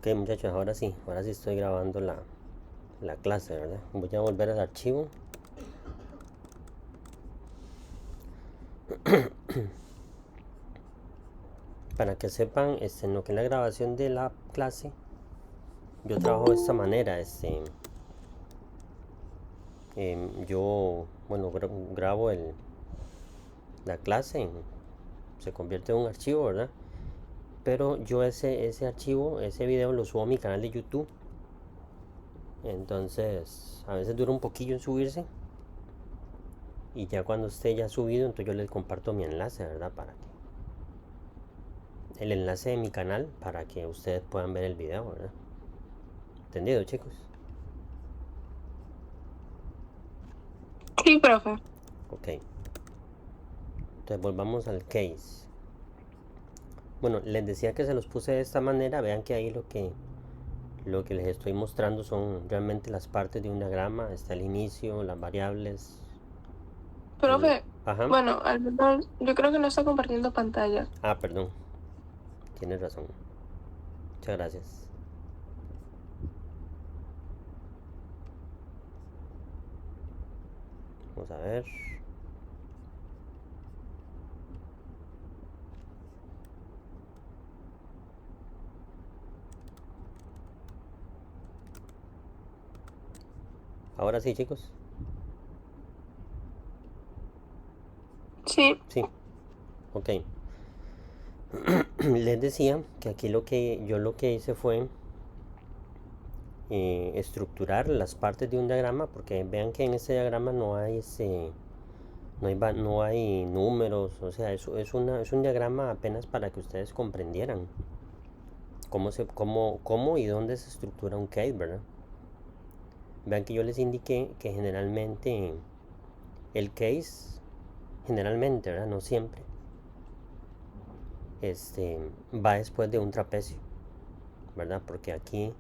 Ok, muchachos, ahora sí estoy grabando la clase, ¿verdad? Voy a volver al archivo. Para que sepan, en lo que es la grabación de la clase, yo trabajo de esta manera. Yo, bueno, grabo la clase, se convierte en un archivo, ¿verdad? Pero yo ese archivo, ese video lo subo a mi canal de YouTube. Entonces, a veces dura un poquillo en subirse. Y ya cuando esté ya subido, entonces yo les comparto mi enlace, ¿verdad? El enlace de mi canal para que ustedes puedan ver el video, ¿verdad? ¿Entendido, chicos? Sí, profe. Ok. Entonces volvamos al case. Bueno, les decía que se los puse de esta manera. Vean que ahí lo que les estoy mostrando son realmente las partes de un diagrama. Está el inicio, las variables. Profe, Ajá. bueno, al menos yo creo que no está compartiendo pantalla. Ah, perdón. Tienes razón. Muchas gracias. Vamos a ver. Ahora sí, chicos. Sí, Sí. Ok. Les decía que aquí lo que hice fue estructurar las partes de un diagrama, porque vean que en este diagrama no hay números. O sea, es un diagrama apenas para que ustedes comprendieran cómo y dónde se estructura un case, ¿verdad? Vean que yo les indiqué que generalmente el case, generalmente, ¿verdad? No siempre, va después de un trapecio, ¿verdad? Porque aquí,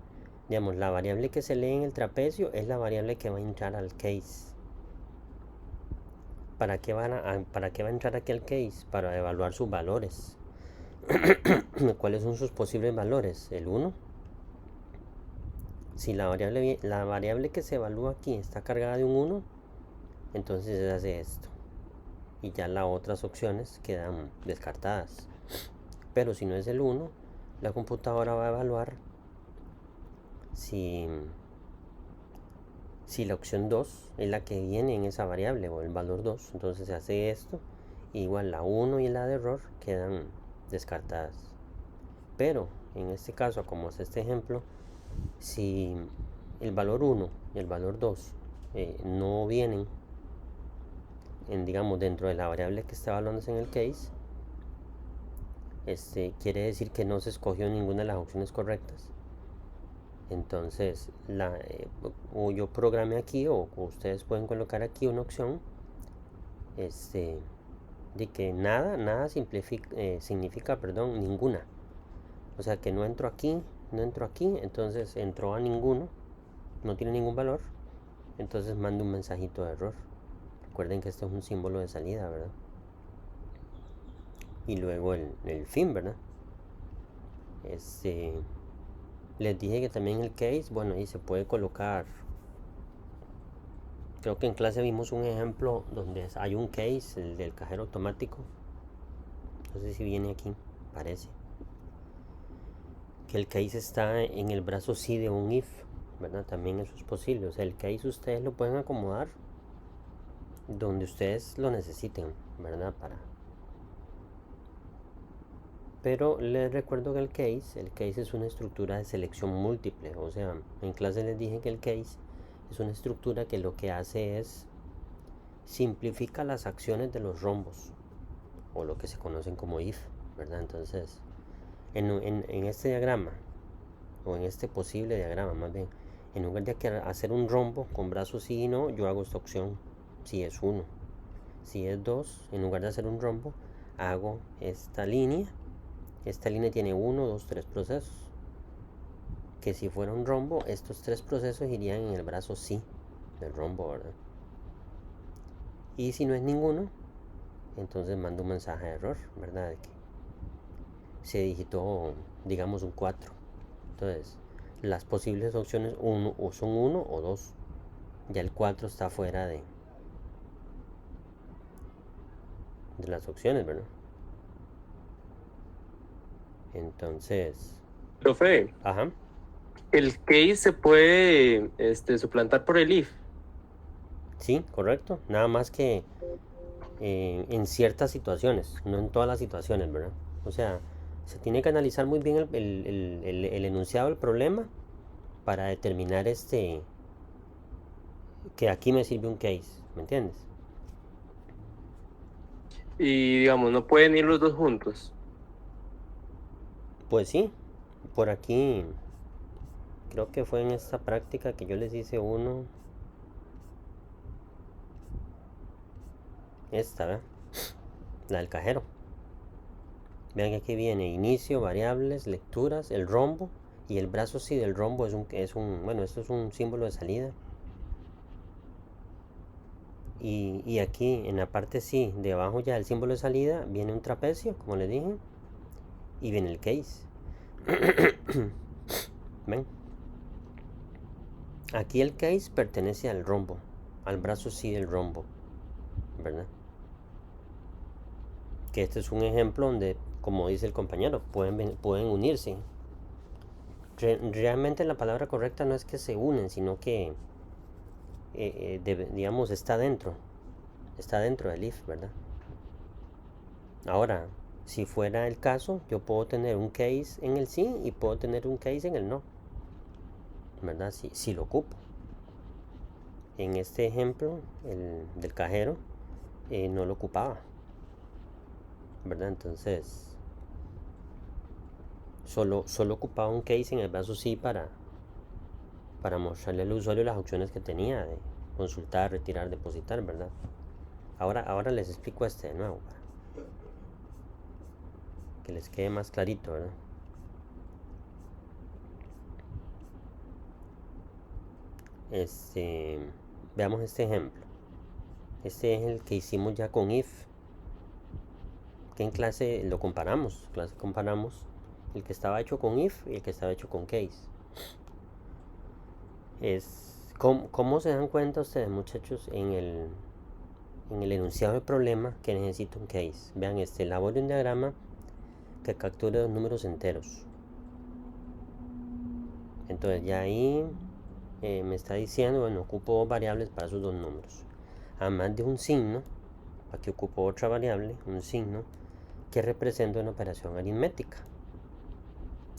digamos, la variable que se lee en el trapecio es la variable que va a entrar al case. ¿Para qué va a entrar aquí al case? Para evaluar sus valores. ¿Cuáles son sus posibles valores? El uno. Si la variable que se evalúa aquí está cargada de un uno, entonces se hace esto. Y ya las otras opciones quedan descartadas. Pero si no es el uno, la computadora va a evaluar si, si la opción 2 es la que viene en esa variable o el valor 2. Entonces se hace esto. Igual la uno y la de error quedan descartadas. Pero en este caso, como es este ejemplo, si el valor uno y el valor 2 no vienen digamos, dentro de la variable que está evaluándose en el case, quiere decir que no se escogió ninguna de las opciones correctas. Entonces, o yo programé aquí, o ustedes pueden colocar aquí una opción este, de que nada significa, perdón, ninguna. O sea que no entro aquí, no entro aquí, entonces entró a ninguno, no tiene ningún valor, entonces mando un mensajito de error. Recuerden que este es un símbolo de salida, ¿verdad? Y luego el fin, ¿verdad? Este, les dije que también el case, bueno, ahí se puede colocar. Creo que en clase vimos un ejemplo donde hay un case, el del cajero automático. No sé si viene aquí, parece. Que el case está en el brazo sí de un if, ¿verdad? También eso es posible. O sea, el case ustedes lo pueden acomodar donde ustedes lo necesiten, ¿verdad? Pero les recuerdo que el case es una estructura de selección múltiple. O sea, en clase les dije que el case es una estructura que lo que hace es simplifica las acciones de los rombos, o lo que se conocen como if, ¿verdad? Entonces, en este diagrama, o en este posible diagrama más bien, en lugar de hacer un rombo con brazos sí y no, yo hago esta opción si es 1. Si es 2, en lugar de hacer un rombo, hago esta línea. Esta línea tiene 1, 2, 3 procesos. Que si fuera un rombo, estos 3 procesos irían en el brazo sí del rombo, ¿verdad? Y si no es ninguno, entonces mando un mensaje de error, ¿verdad? De que se digitó, digamos, un 4. Entonces, las posibles opciones uno, o son 1 o 2. Ya el 4 está fuera de las opciones, ¿verdad? Entonces, Profe, ajá, el case se puede suplantar por el if. sí, correcto. Nada más que en ciertas situaciones, no en todas las situaciones, ¿verdad? O sea, se tiene que analizar muy bien el enunciado del problema para determinar que aquí me sirve un case, ¿me entiendes? Y digamos, no pueden ir los dos juntos. Pues sí, por aquí creo que fue en esta práctica que yo les hice uno, esta, ¿verdad? La del cajero. Vean que aquí viene inicio, variables, lecturas, el rombo y el brazo sí del rombo bueno, esto es un símbolo de salida. Y aquí en la parte sí, debajo ya del símbolo de salida, viene un trapecio, como les dije, y viene el case. ¿Ven? Aquí el case pertenece al rombo, al brazo sí del rombo, ¿verdad? Que este es un ejemplo donde, como dice el compañero, pueden unirse. Realmente la palabra correcta no es que se unen, sino que, digamos, está dentro del if, ¿verdad? Ahora, si fuera el caso, yo puedo tener un case en el sí y puedo tener un case en el no, ¿verdad? Si lo ocupo. En este ejemplo, el del cajero, no lo ocupaba, ¿verdad? Entonces, solo ocupaba un case en el brazo sí para mostrarle al usuario las opciones que tenía de consultar, retirar, depositar, ¿verdad? Ahora les explico este de nuevo para que les quede más clarito, ¿verdad? Veamos este ejemplo. Este es el que hicimos ya con if. Que en clase lo comparamos. En clase comparamos el que estaba hecho con if y el que estaba hecho con case. ¿Cómo se dan cuenta ustedes, muchachos, en el enunciado del problema que necesita un case? Vean, elabore un diagrama que capture los números enteros. Entonces ya ahí me está diciendo, bueno, ocupo dos variables para esos dos números. Además de un signo, aquí ocupo otra variable, un signo, que representa una operación aritmética,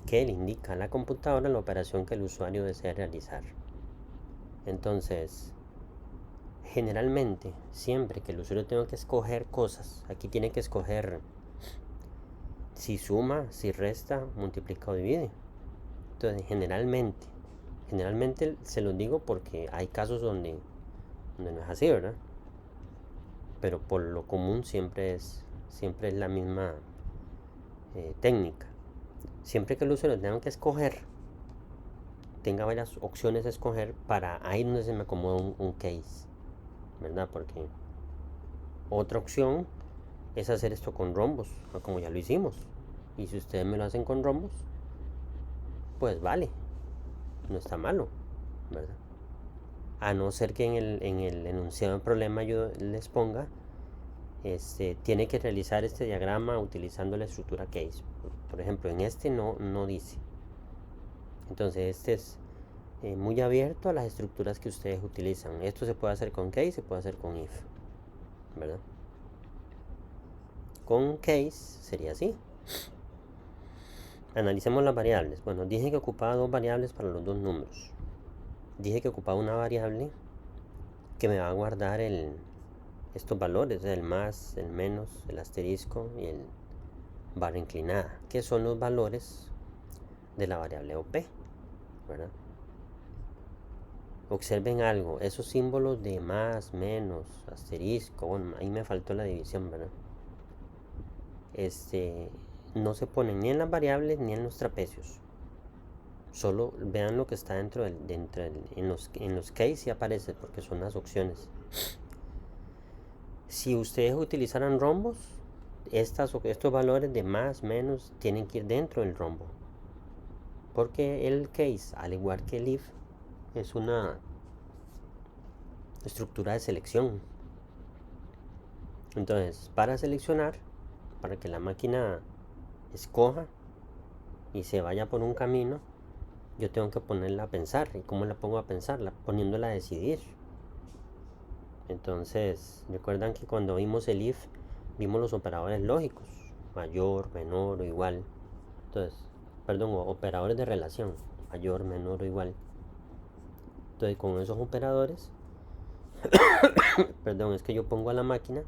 que le indica a la computadora la operación que el usuario desea realizar. Entonces, generalmente, siempre que el usuario tenga que escoger cosas, aquí tiene que escoger si suma, si resta, multiplica o divide. Entonces, generalmente se los digo porque hay casos donde no es así, ¿verdad? Pero por lo común siempre es la misma técnica. Siempre que el usuario tenga que escoger, tenga varias opciones a escoger, para ahí donde se me acomoda un case, ¿verdad? Porque otra opción es hacer esto con rombos, como ya lo hicimos. Y si ustedes me lo hacen con rombos, pues vale, no está malo, ¿verdad? A no ser que en el enunciado del problema yo les ponga, tiene que realizar este diagrama utilizando la estructura case. Por ejemplo, en este no dice. Entonces este es muy abierto a las estructuras que ustedes utilizan. Esto se puede hacer con case, se puede hacer con if, ¿verdad? Con case sería así. Analicemos las variables. Bueno, dije que ocupaba dos variables para los dos números. Dije que ocupaba una variable que me va a guardar estos valores, el más, el menos, el asterisco y el barra inclinada, que son los valores de la variable OP, ¿verdad? Observen algo, esos símbolos de más, menos, asterisco, bueno, ahí me faltó la división, ¿verdad? No se ponen ni en las variables ni en los trapecios. Solo vean lo que está en los case y aparece, porque son las opciones. Si ustedes utilizaran rombos, estos valores de más, menos, tienen que ir dentro del rombo. Porque el case, al igual que el if, es una estructura de selección. Entonces, para seleccionar, para que la máquina escoja y se vaya por un camino, yo tengo que ponerla a pensar. ¿Y cómo la pongo a pensar? Poniéndola a decidir. Entonces, recuerdan que cuando vimos el if, vimos los operadores lógicos, mayor, menor o igual. Entonces, operadores de relación, mayor, menor o igual. Entonces, con esos operadores, es que yo pongo a la máquina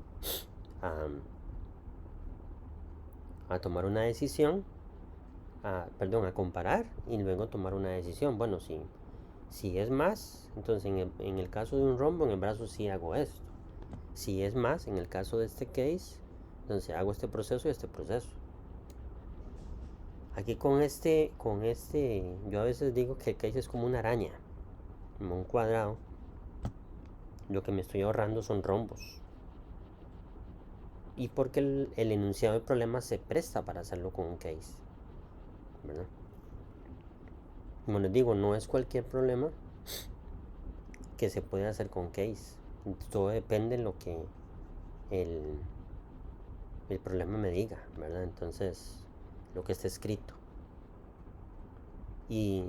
a tomar una decisión, a comparar y luego tomar una decisión. Bueno, si es más, entonces en el caso de un rombo en el brazo sí hago esto. Si es más, en el caso de este case, entonces hago este proceso y este proceso. Aquí con este, yo a veces digo que el case es como una araña, como un cuadrado. Lo que me estoy ahorrando son rombos. Y porque el enunciado de problema se presta para hacerlo con un case, ¿verdad? Como les digo, no es cualquier problema que se puede hacer con case. Todo depende de lo que el problema me diga, ¿verdad? Entonces, lo que está escrito. Y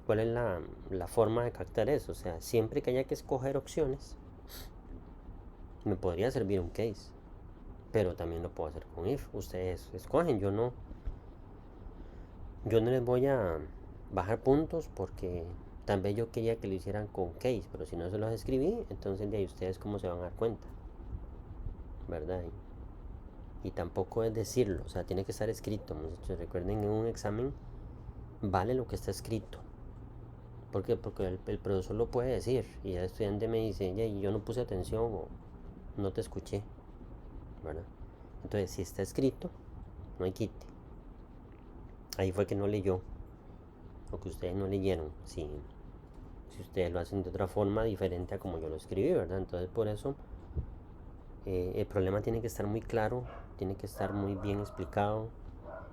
cuál es la forma de captar eso. O sea, siempre que haya que escoger opciones, me podría servir un case. Pero también lo puedo hacer con if. Ustedes escogen, yo no les voy a bajar puntos porque tal vez yo quería que lo hicieran con case, pero si no se los escribí, entonces de ahí ustedes cómo se van a dar cuenta, ¿verdad? Y tampoco es decirlo, o sea, tiene que estar escrito, muchachos. Recuerden, en un examen vale lo que está escrito. ¿Por qué? Porque el profesor lo puede decir y el estudiante me dice, yo no puse atención o no te escuché, ¿verdad? Entonces, si está escrito, no hay quite. Ahí fue que no leyó, o que ustedes no leyeron. Si ustedes lo hacen de otra forma diferente a como yo lo escribí, ¿verdad? Entonces, por eso el problema tiene que estar muy claro, tiene que estar muy bien explicado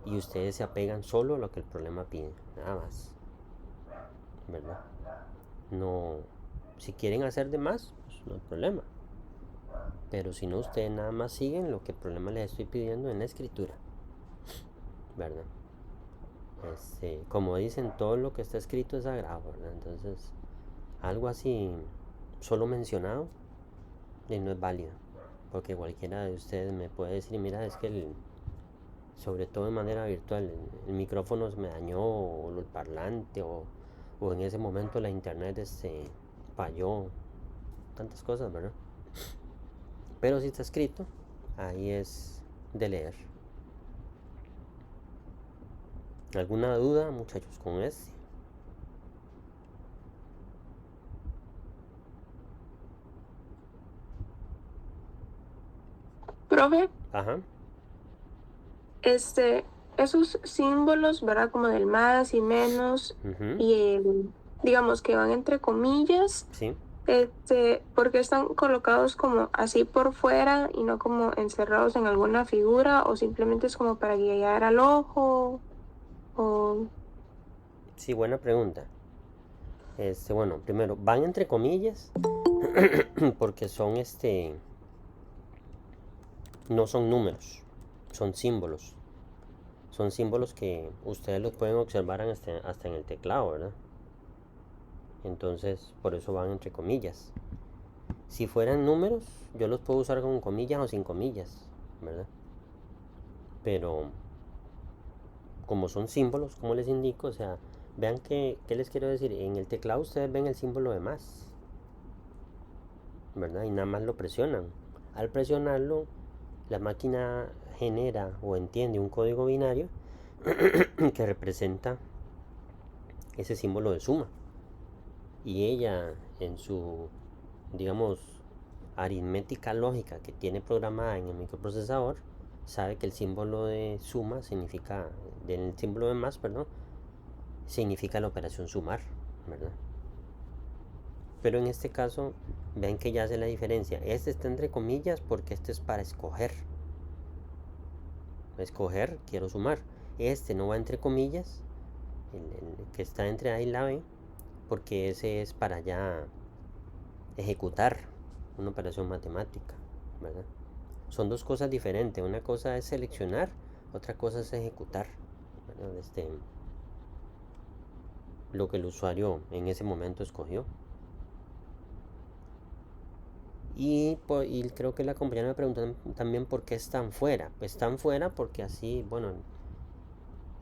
y ustedes se apegan solo a lo que el problema pide, nada más, ¿verdad? No, si quieren hacer de más, pues no hay problema. Pero si no, ustedes nada más siguen lo que el problema les estoy pidiendo en la escritura, ¿verdad? Como dicen, todo lo que está escrito es sagrado, ¿verdad? Entonces, algo así solo mencionado no es válido, porque cualquiera de ustedes me puede decir, mira, es que sobre todo de manera virtual, el micrófono se me dañó, o el parlante, o en ese momento la internet falló, tantas cosas, ¿verdad? Pero si está escrito, ahí es de leer. ¿Alguna duda, muchachos, con este? Profe, Ajá. esos símbolos, ¿verdad? Como del más y menos, Ujú. y digamos que van entre comillas, Sí. ¿por qué están colocados como así por fuera y no como encerrados en alguna figura? ¿O simplemente es como para guiar al ojo? ¿O Sí, buena pregunta. Bueno, primero, van entre comillas porque son no son números, son símbolos. Son símbolos que ustedes los pueden observar hasta en el teclado, ¿verdad? Entonces, por eso van entre comillas. Si fueran números, yo los puedo usar con comillas o sin comillas, ¿verdad? Pero como son símbolos, como les indico, o sea, vean ¿qué les quiero decir? En el teclado ustedes ven el símbolo de más, ¿verdad? Y nada más lo presionan. Al presionarlo, la máquina genera o entiende un código binario que representa ese símbolo de suma. Y ella, en su, digamos, aritmética lógica que tiene programada en el microprocesador, sabe que el símbolo de suma significa, del símbolo de más, perdón, significa la operación sumar, ¿verdad? Pero en este caso, vean que ya hace la diferencia. Este está entre comillas porque este es para escoger. Escoger, quiero sumar. Este no va entre comillas el que está entre A y la B, porque ese es para ya ejecutar una operación matemática, ¿verdad? Son dos cosas diferentes. Una cosa es seleccionar, otra cosa es ejecutar, ¿verdad? Lo que el usuario en ese momento escogió. Y creo que la compañera me preguntó también por qué están fuera. Pues están fuera porque así, bueno,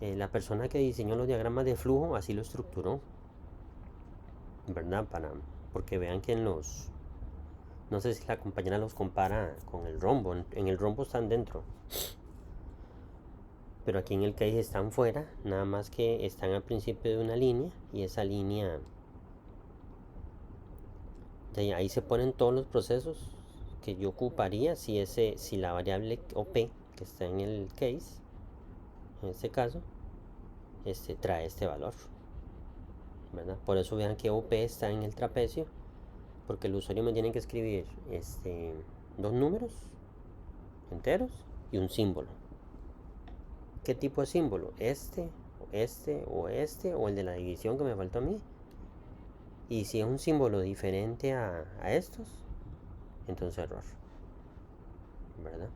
la persona que diseñó los diagramas de flujo así lo estructuró, ¿verdad? Porque vean que no sé si la compañera los compara con el rombo. En el rombo están dentro, pero aquí en el case están fuera, nada más que están al principio de una línea y esa línea, ahí se ponen todos los procesos que yo ocuparía si la variable OP que está en el case, en este caso, trae este valor, ¿verdad? Por eso vean que OP está en el trapecio, porque el usuario me tiene que escribir dos números enteros y un símbolo. ¿Qué tipo de símbolo? O el de la división que me faltó a mí. Y si es un símbolo diferente a estos, entonces error, ¿verdad?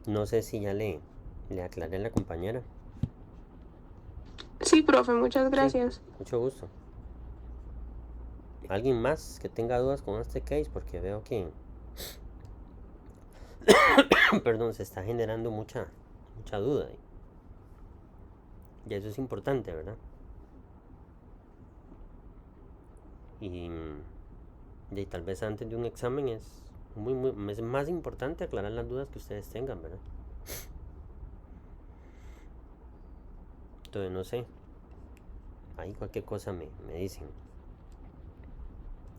No sé si ya le aclaré a la compañera. Sí, profe, muchas gracias. Sí, mucho gusto. ¿Alguien más que tenga dudas con este case? Porque veo que perdón, se está generando mucha duda. Y eso es importante, ¿verdad? Y tal vez antes de un examen es más importante aclarar las dudas que ustedes tengan, ¿verdad? Entonces, no sé. Ahí cualquier cosa me dicen.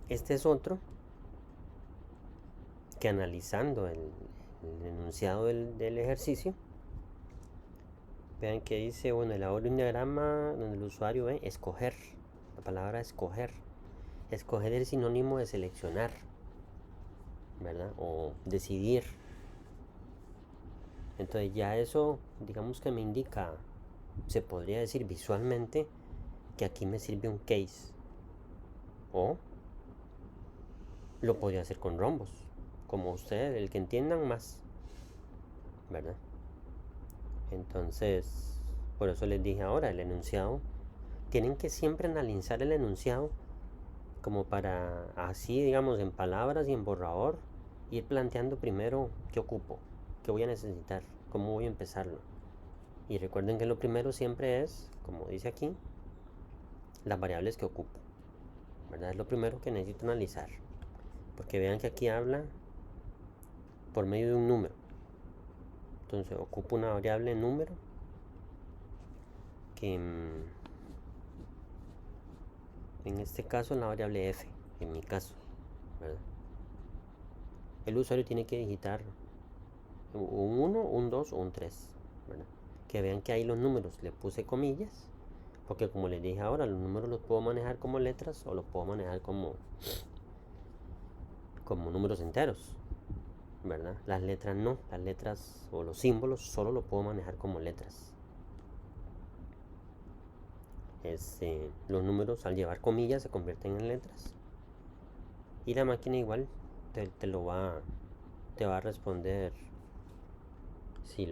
Este es otro que analizando el enunciado del ejercicio, vean que dice, bueno, elabore un diagrama donde el usuario ve escoger. La palabra escoger. Escoger es sinónimo de seleccionar, ¿verdad? O decidir. Entonces ya eso, digamos que me indica, se podría decir visualmente, que aquí me sirve un case. O lo podría hacer con rombos, como ustedes, el que entiendan más, ¿verdad? Entonces, por eso les dije ahora, el enunciado, tienen que siempre analizar el enunciado como para así, digamos, en palabras y en borrador, ir planteando primero qué ocupo, qué voy a necesitar, cómo voy a empezarlo. Y recuerden que lo primero siempre es, como dice aquí, las variables que ocupo, ¿verdad? Es lo primero que necesito analizar, porque vean que aquí habla por medio de un número. Entonces ocupo una variable número que en este caso es la variable f, en mi caso, ¿verdad? El usuario tiene que digitar un 1, un 2 o un 3, ¿verdad? Que vean que ahí los números le puse comillas, porque como les dije ahora, los números los puedo manejar como letras o los puedo manejar como números enteros, ¿verdad? Las letras no, las letras o los símbolos solo lo puedo manejar como letras. Los números al llevar comillas se convierten en letras y la máquina igual te va a responder si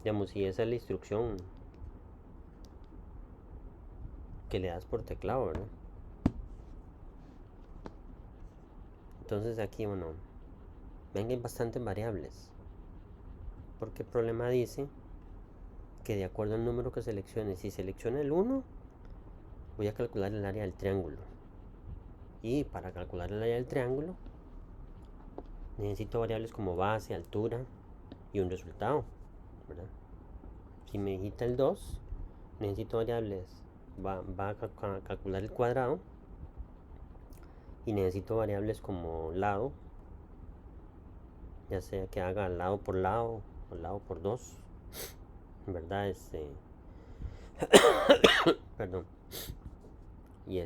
digamos, si esa es la instrucción que le das por teclado, ¿verdad? Entonces aquí, bueno, ven que hay bastantes variables, porque el problema dice que de acuerdo al número que seleccione, si selecciona el 1, voy a calcular el área del triángulo. Y para calcular el área del triángulo, necesito variables como base, altura y un resultado, ¿verdad? Si me digita el 2, necesito variables, va a calcular el cuadrado, y necesito variables como lado, ya sea que haga lado por lado o lado por 2, ¿verdad? Perdón. Y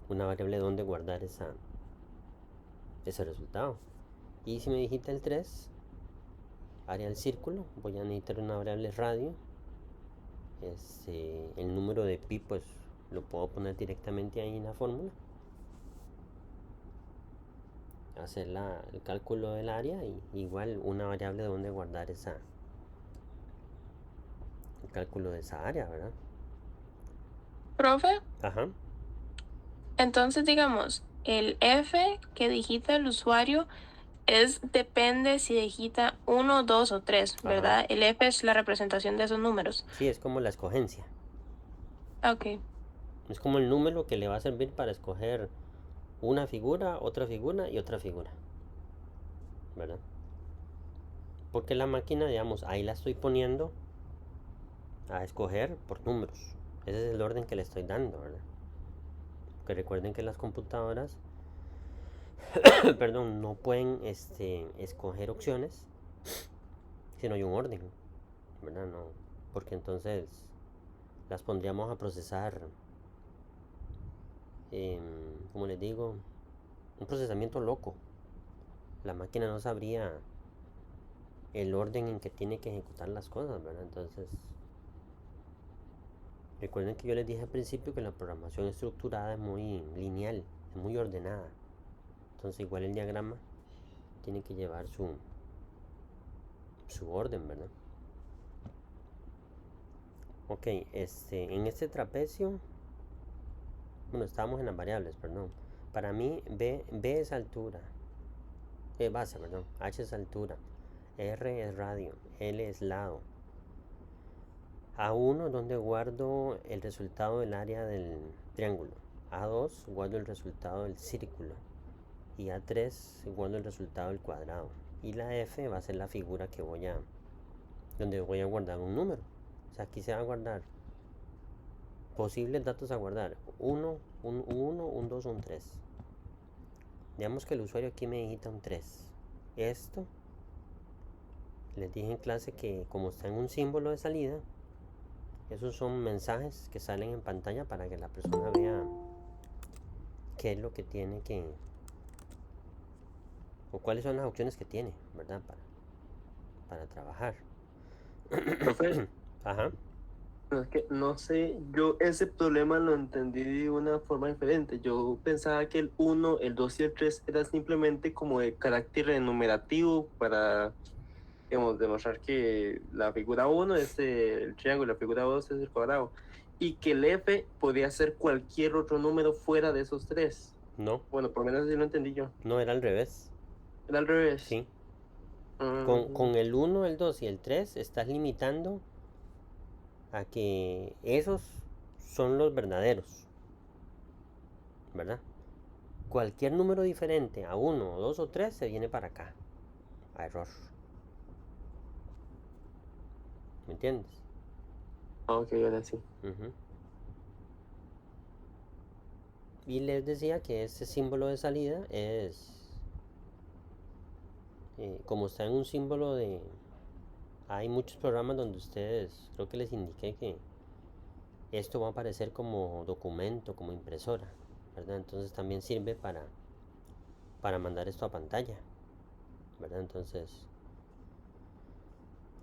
una variable donde guardar ese resultado. Y si me digita el 3, área del círculo, voy a necesitar una variable radio. El número de pi pues lo puedo poner directamente ahí en la fórmula, hacer el cálculo del área y igual una variable donde guardar el cálculo de esa área, ¿verdad? Profe, Ajá. entonces digamos, el F que digita el usuario depende si digita 1, 2 o 3, Ajá. ¿verdad? El F es la representación de esos números. Sí, es como la escogencia. Ok. Es como el número que le va a servir para escoger una figura, otra figura y otra figura, ¿verdad? Porque la máquina, digamos, ahí la estoy poniendo a escoger por números. Ese es el orden que le estoy dando, ¿verdad? Que recuerden que las computadoras perdón, no pueden escoger opciones si no hay un orden, ¿verdad? No, porque entonces las pondríamos a procesar, como les digo, un procesamiento loco. La máquina no sabría el orden en que tiene que ejecutar las cosas, ¿verdad? Entonces, recuerden que yo les dije al principio que la programación estructurada es muy lineal, es muy ordenada. Entonces, igual el diagrama tiene que llevar su orden, ¿verdad? Ok, en este trapecio, bueno, estábamos en las variables, perdón. Para mí, B es altura, base, perdón, H es altura, R es radio, L es lado. A1 donde guardo el resultado del área del triángulo. A2 guardo el resultado del círculo. Y A3 guardo el resultado del cuadrado. Y la F va a ser la figura que donde voy a guardar un número. O sea, aquí se va a guardar posibles datos a guardar. 1, un 1, un 2, un 3. Digamos que el usuario aquí me digita un 3. Esto, les dije en clase que como está en un símbolo de salida, esos son mensajes que salen en pantalla para que la persona vea qué es lo que tiene o cuáles son las opciones que tiene, ¿verdad? Para trabajar. Profe, Ajá. no, es que no sé, yo ese problema lo entendí de una forma diferente. Yo pensaba que el 1, el 2 y el 3 era simplemente como de carácter enumerativo para, digamos, demostrar que la figura 1 es el triángulo, la figura 2 es el cuadrado, y que el F podía ser cualquier otro número fuera de esos tres. No, Bueno, por lo menos así lo entendí yo. no era al revés. Era al revés. Sí. Mm, Con el 1, el 2 y el 3 estás limitando a que esos son los verdaderos, ¿verdad? Cualquier número diferente a 1, 2 o 3 se viene para acá, a error. ¿Me entiendes? ok, ahora sí. Ujú. Y les decía que este símbolo de salida es, como está en un símbolo de... Hay muchos programas donde ustedes, creo que les indiqué que esto va a aparecer como documento, como impresora, ¿verdad? Entonces también sirve para mandar esto a pantalla, ¿verdad? Entonces,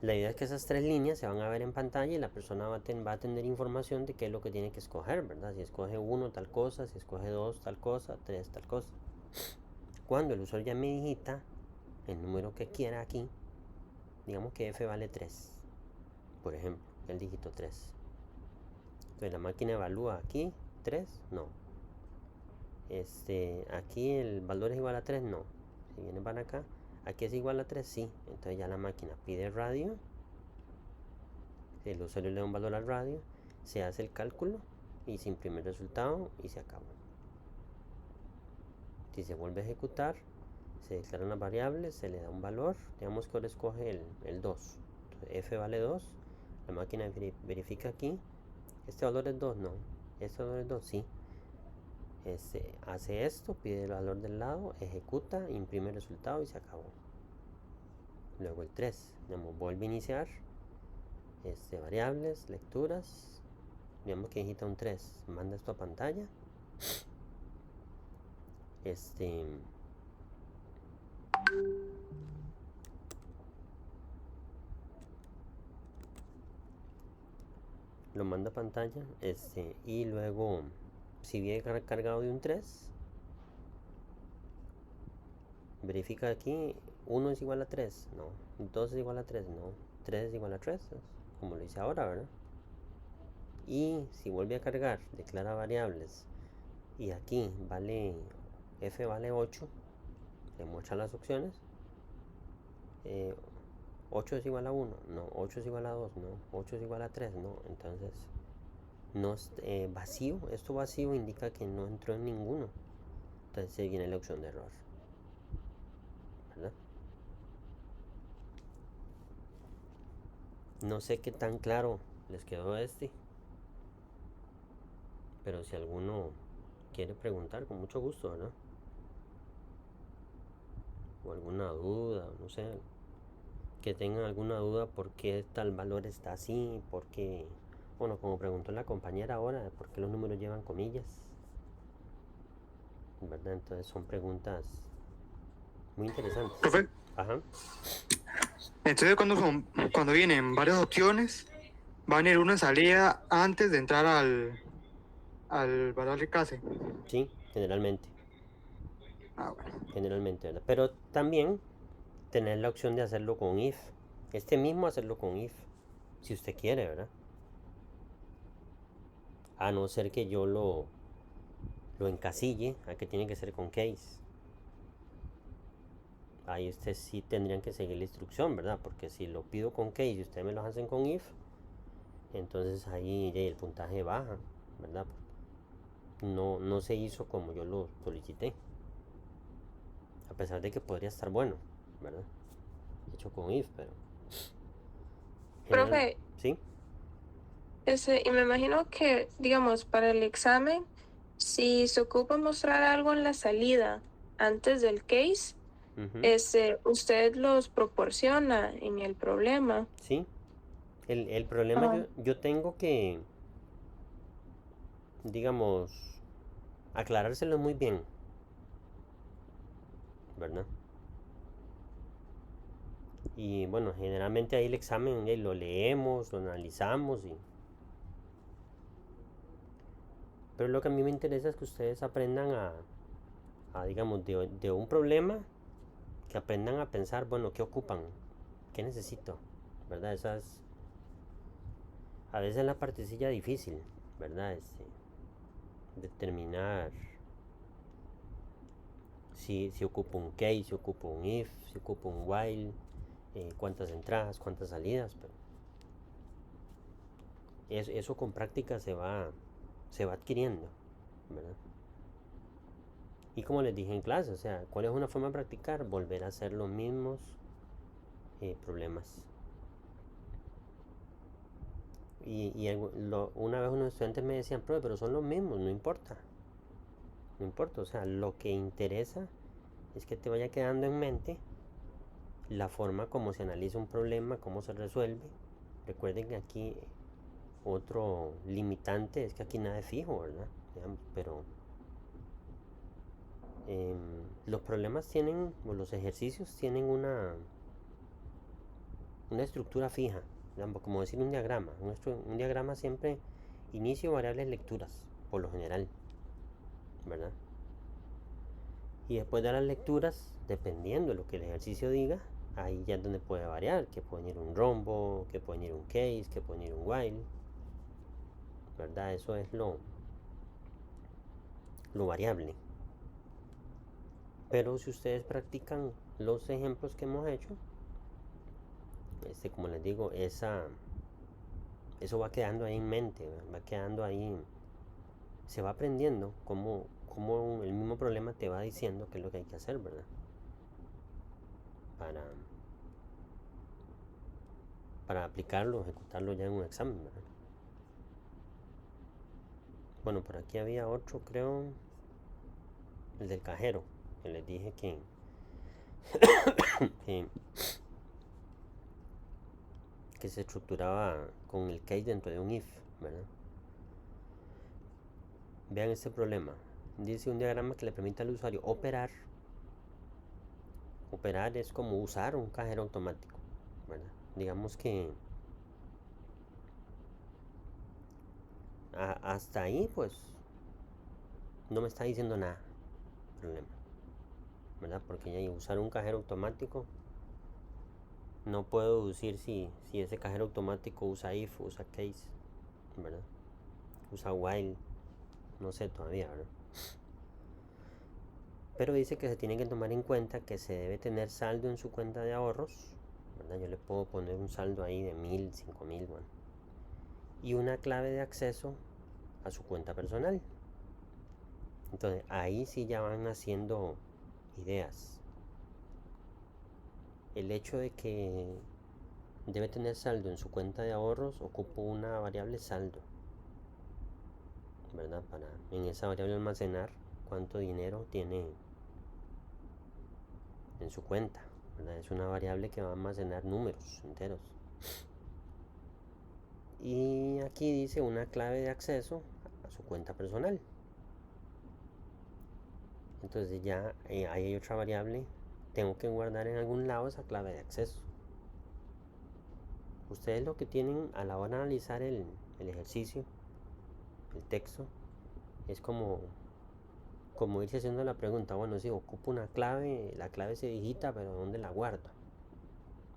la idea es que esas tres líneas se van a ver en pantalla y la persona va a tener información de qué es lo que tiene que escoger, ¿verdad? Si escoge 1 tal cosa, si escoge 2 tal cosa, 3 tal cosa. Cuando el usuario ya me digita el número que quiera aquí, digamos que F vale 3, por ejemplo, el dígito 3. Entonces la máquina evalúa aquí 3, no. Aquí el valor es igual a 3, no. Si viene para acá, aquí es igual a 3, sí. Entonces ya la máquina pide radio, el usuario le da un valor al radio, se hace el cálculo y se imprime el resultado y se acabó. Si se vuelve a ejecutar, se declaran las variables, se le da un valor, digamos que ahora escoge el 2. Entonces F vale 2, la máquina verifica aquí, este valor es 2, no, este valor es 2, sí. Hace esto, pide el valor del lado, ejecuta, imprime el resultado y se acabó. Luego el 3, digamos, vuelve a iniciar, variables, lecturas, digamos que digita un 3, manda esto a pantalla, lo manda a pantalla, y luego si viene cargado de un 3, verifica aquí, 1 es igual a 3, no, 2 es igual a 3, no, 3 es igual a 3, como lo hice ahora, ¿verdad? Y si vuelve a cargar, declara variables, y aquí vale, f vale 8, le muestra las opciones, 8 es igual a 1, no, 8 es igual a 2, no, 8 es igual a 3, no, entonces no es vacío, esto vacío indica que no entró en ninguno, entonces se viene la opción de error, ¿verdad? No sé qué tan claro les quedó pero si alguno quiere preguntar, con mucho gusto, ¿verdad? O alguna duda, no sé, que tengan alguna duda por qué tal valor está así, por qué, bueno, como preguntó la compañera ahora, por qué los números llevan comillas, ¿verdad? Entonces son preguntas muy interesantes. Profe, Ajá. entonces cuando vienen varias opciones, va a venir una salida antes de entrar al valor de clase. Sí, generalmente, Bueno. ¿verdad? Pero también tener la opción de hacerlo con if. Este mismo hacerlo con if, si usted quiere, ¿verdad? A no ser que yo lo encasille a que tiene que ser con case. Ahí ustedes sí tendrían que seguir la instrucción, ¿verdad? Porque si lo pido con case y ustedes me lo hacen con if, entonces ahí el puntaje baja, ¿verdad? No se hizo como yo lo solicité. A pesar de que podría estar bueno, ¿verdad? Hecho con if, pero... Profe, ¿Sí? y me imagino que, digamos, para el examen, si se ocupa mostrar algo en la salida antes del case, Ujú. usted los proporciona en el problema. Sí. El problema Ah, yo tengo que, digamos, aclarárselo muy bien, ¿verdad? Y bueno, generalmente ahí el examen lo leemos, lo analizamos pero lo que a mí me interesa es que ustedes aprendan digamos, de un problema, que aprendan a pensar, bueno, ¿qué ocupan? ¿Qué necesito? ¿Verdad? A veces la partecilla difícil, ¿verdad? Determinar si ocupo un case, si ocupo un if, si ocupo un while, cuántas entradas, cuántas salidas, pero eso con práctica se va adquiriendo, ¿verdad? Y como les dije en clase, o sea, ¿cuál es una forma de practicar? Volver a hacer los mismos problemas. Una vez unos estudiantes me decían, profe, pero son los mismos, no importa. No importa, o sea, lo que interesa es que te vaya quedando en mente la forma como se analiza un problema, cómo se resuelve. Recuerden que aquí otro limitante es que aquí nada es fijo, ¿verdad? Digamos, pero los problemas tienen, o los ejercicios tienen una estructura fija, digamos, como decir un diagrama. Un diagrama siempre inicio, variables, lecturas, por lo general, ¿verdad? Y después de las lecturas, dependiendo de lo que el ejercicio diga, ahí ya es donde puede variar, que puede ir un rombo, que puede ir un case, que puede ir un while, ¿verdad? Eso es lo variable. Pero si ustedes practican los ejemplos que hemos hecho, como les digo, eso va quedando ahí en mente, va quedando ahí, se va aprendiendo cómo el mismo problema te va diciendo qué es lo que hay que hacer, ¿verdad? Para aplicarlo, ejecutarlo ya en un examen, ¿verdad? Bueno, por aquí había otro, creo, el del cajero, que les dije que, que se estructuraba con el case dentro de un if, ¿verdad? Vean este problema. Dice un diagrama que le permite al usuario operar. Operar es como usar un cajero automático, ¿verdad? Digamos que hasta ahí pues no me está diciendo nada problema, ¿verdad? Porque ya usar un cajero automático no puedo decir si ese cajero automático usa if, usa case, ¿verdad? Usa while, no sé todavía, ¿verdad? Pero dice que se tiene que tomar en cuenta que se debe tener saldo en su cuenta de ahorros, ¿verdad? Yo le puedo poner un saldo ahí de 1000, 5000, bueno, y una clave de acceso a su cuenta personal. Entonces ahí sí ya van haciendo ideas. El hecho de que debe tener saldo en su cuenta de ahorros, ocupo una variable saldo, ¿verdad? Para en esa variable almacenar cuánto dinero tiene en su cuenta, ¿verdad? Es una variable que va a almacenar números enteros. Y aquí dice una clave de acceso a su cuenta personal. Entonces ya ahí hay otra variable. Tengo que guardar en algún lado esa clave de acceso. Ustedes lo que tienen a la hora de analizar el ejercicio, el texto, es como irse haciendo la pregunta, bueno, si ocupo una clave, la clave se digita, pero ¿dónde la guardo?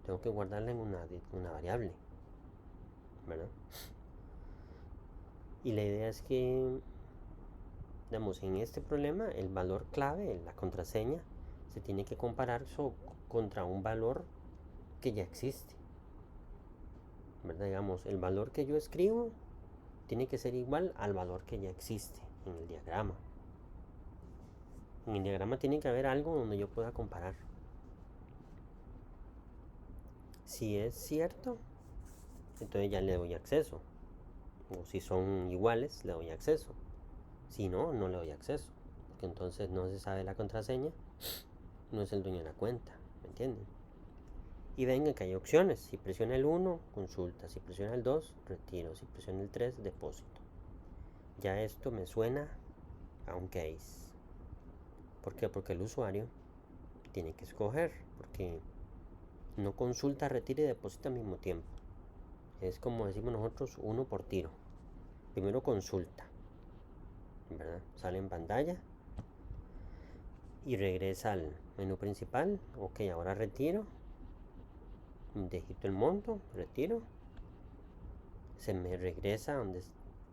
Tengo que guardarla en una variable, ¿verdad? Y la idea es que, digamos, en este problema, el valor clave, la contraseña, se tiene que comparar contra un valor que ya existe, ¿verdad? Digamos, el valor que yo escribo tiene que ser igual al valor que ya existe en el diagrama. En el diagrama tiene que haber algo donde yo pueda comparar. Si es cierto, entonces ya le doy acceso. O si son iguales, le doy acceso. Si no, no le doy acceso. Porque entonces no se sabe la contraseña, no es el dueño de la cuenta, ¿me entienden? Y venga que hay opciones. Si presiona el 1, consulta. Si presiona el 2, retiro. Si presiona el 3, depósito. Ya esto me suena a un case. ¿Por qué? Porque el usuario tiene que escoger. Porque no consulta, retira y deposita al mismo tiempo. Es como decimos nosotros, uno por tiro. Primero consulta, ¿verdad? Sale en pantalla y regresa al menú principal. Ok, ahora retiro. Digito el monto, retiro. Se me regresa donde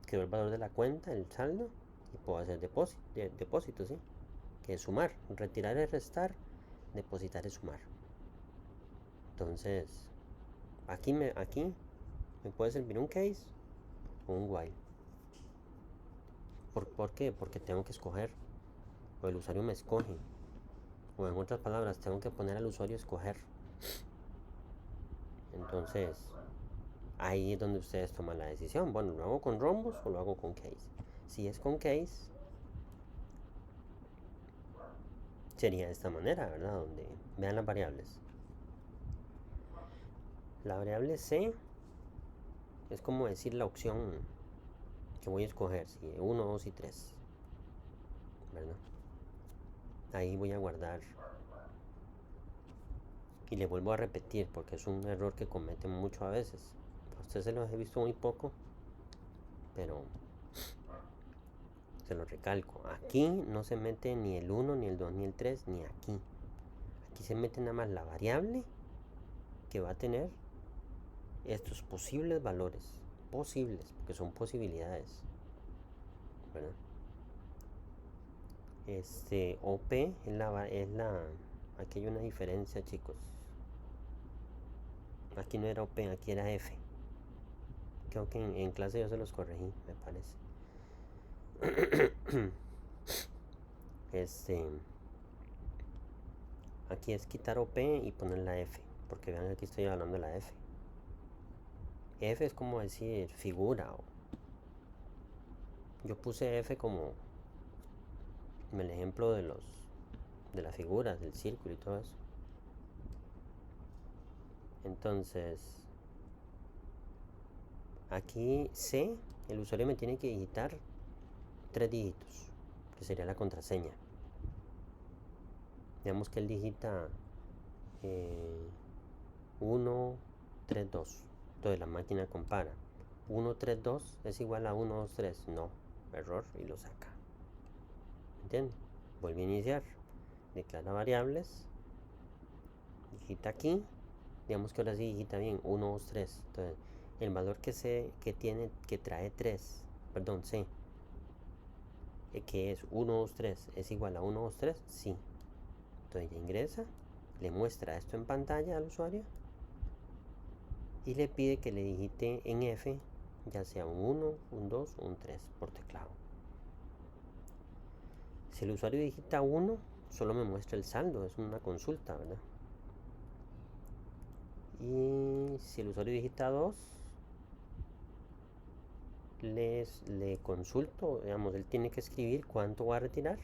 quedó el valor de la cuenta, el saldo, y puedo hacer depósito, ¿sí? Que es sumar. Retirar es restar, depositar es sumar. Entonces, aquí me puede servir un case o un while. ¿Por qué? Porque tengo que escoger, o el usuario me escoge, o en otras palabras, tengo que poner al usuario a escoger. Entonces, ahí es donde ustedes toman la decisión. Bueno, ¿lo hago con rombos o lo hago con case? Si es con case, sería de esta manera, ¿verdad? Donde vean las variables. La variable C es como decir la opción que voy a escoger, si 1, 2 y 3, ¿verdad? Ahí voy a guardar. Y le vuelvo a repetir porque es un error que cometen mucho a veces. A ustedes se los he visto muy poco, pero se los recalco. Aquí no se mete ni el 1, ni el 2, ni el 3, ni aquí. Aquí se mete nada más la variable que va a tener estos posibles valores. Posibles, porque son posibilidades, ¿verdad? OP aquí hay una diferencia, chicos. Aquí no era OP, aquí era F. Creo que en clase yo se los corregí, me parece. Aquí es quitar OP y poner la F, porque vean que aquí estoy hablando de la F. F es como decir figura. Yo puse F como en el ejemplo de las figuras, del círculo y todo eso. Entonces, aquí C, el usuario me tiene que digitar 3 dígitos, que sería la contraseña. Digamos que él digita 1, 3, 2. Entonces la máquina compara 132 es igual a 123. No, error y lo saca. ¿Entienden? Vuelve a iniciar. Declara variables. Digita aquí. Digamos que ahora sí digita bien. 1, 2, 3. Entonces, el valor que trae 3. Perdón, C. Que es 1, 2, 3. ¿Es igual a 1, 2, 3? Sí. Entonces ya ingresa. Le muestra esto en pantalla al usuario. Y le pide que le digite en F, ya sea un 1, un 2 o un 3 por teclado. Si el usuario digita 1, solo me muestra el saldo, es una consulta, ¿verdad? Y si el usuario digita 2, le consulto, digamos, él tiene que escribir cuánto va a retirar.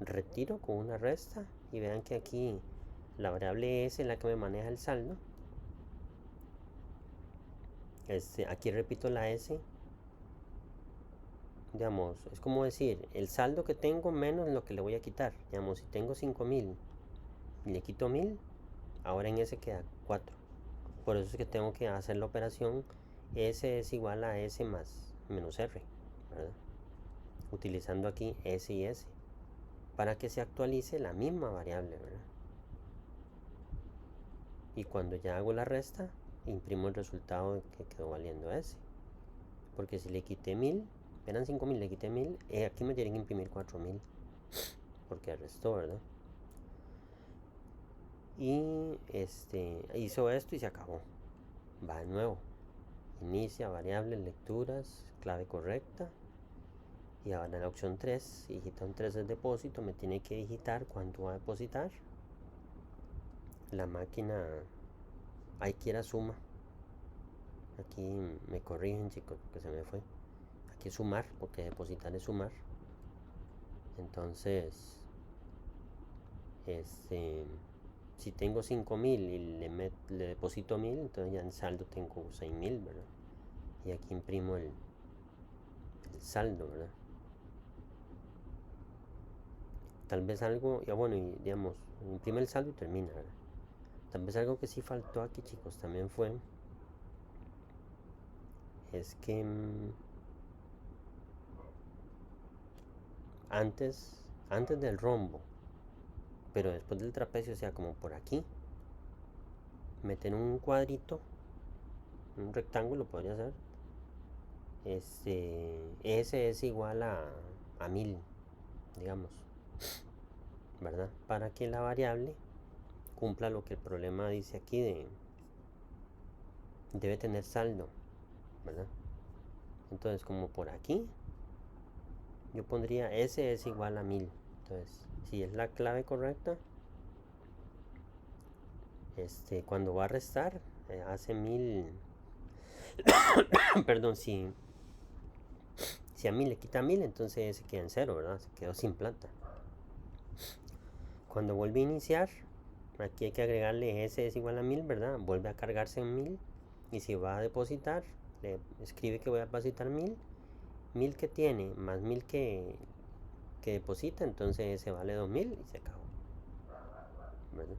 Retiro con una resta y vean que aquí la variable S es la que me maneja el saldo. Aquí repito la S. Digamos, es como decir, el saldo que tengo menos lo que le voy a quitar. Digamos, si tengo 5000 y le quito 1000, ahora en S queda 4. Por eso es que tengo que hacer la operación S es igual a S más menos R, ¿verdad? Utilizando aquí S y S para que se actualice la misma variable, ¿verdad? Y cuando ya hago la resta, imprimo el resultado que quedó valiendo S. Porque si le quité 1000, eran 5000, le quité 1000, aquí me tienen que imprimir 4000 porque restó, ¿verdad? Y hizo esto y se acabó. Va de nuevo. Inicia, variable, lecturas, clave correcta. Y ahora en la opción 3, digita un 3 de depósito, me tiene que digitar cuánto va a depositar. La máquina ahí quiera suma. Aquí me corrigen, chicos, porque se me fue. Aquí es sumar, porque depositar es sumar. Entonces, si tengo 5000 y le deposito 1000, entonces ya en saldo tengo 6000, ¿verdad? Y aquí imprimo el saldo, ¿verdad? Tal vez algo, ya bueno, y digamos, imprime el saldo y termina, ¿verdad? Tal vez algo que sí faltó aquí, chicos, también fue, es que antes del rombo, pero después del trapecio, o sea, como por aquí, meten un cuadrito, un rectángulo podría ser, S es igual a 1000, digamos, ¿verdad? Para que la variable cumpla lo que el problema dice aquí debe tener saldo, ¿verdad? Entonces, como por aquí, yo pondría S es igual a 1000. Entonces, si es la clave correcta, cuando va a restar, hace 1000. Perdón, si a 1000 le quita 1000, entonces se queda en 0, ¿verdad? Se quedó sin plata. Cuando vuelve a iniciar, aquí hay que agregarle S es igual a 1000, ¿verdad? Vuelve a cargarse en 1000. Y si va a depositar, le escribe que voy a depositar 1000. 1000 que tiene más 1000 que deposita, entonces se vale 2000 y se acabó, ¿verdad?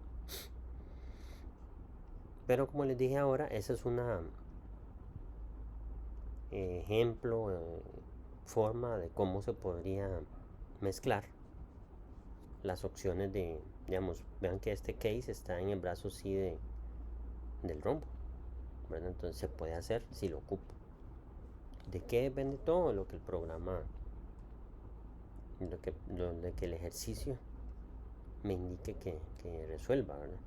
Pero como les dije ahora, esa es una ejemplo, forma de cómo se podría mezclar las opciones de, digamos, vean que este case está en el brazo sí del rombo, ¿verdad? Entonces se puede hacer si lo ocupo. ¿De qué depende todo? Lo que el programa, lo que el ejercicio me indique que resuelva, ¿verdad?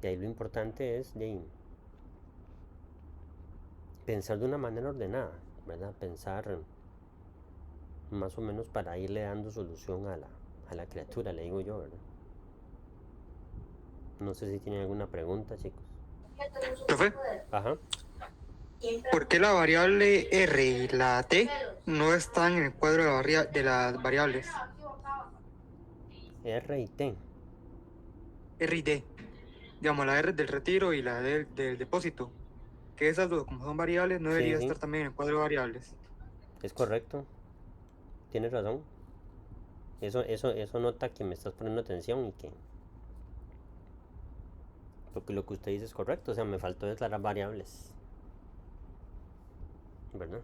Y ahí lo importante es pensar de una manera ordenada, ¿verdad? Pensar más o menos para irle dando solución a la criatura, le digo yo, ¿verdad? No sé si tienen alguna pregunta, chicos. Profe, Ajá. ¿por qué la variable R y la T no están en el cuadro de las variables? R y T. R y D. Digamos, la R del retiro y la D del depósito. Que esas dos, como son variables, no Sí, debería sí, estar también en el cuadro de variables. es correcto. Tienes razón. Eso nota que me estás poniendo atención y que lo que usted dice es correcto, o sea, me faltó declarar variables, ¿verdad?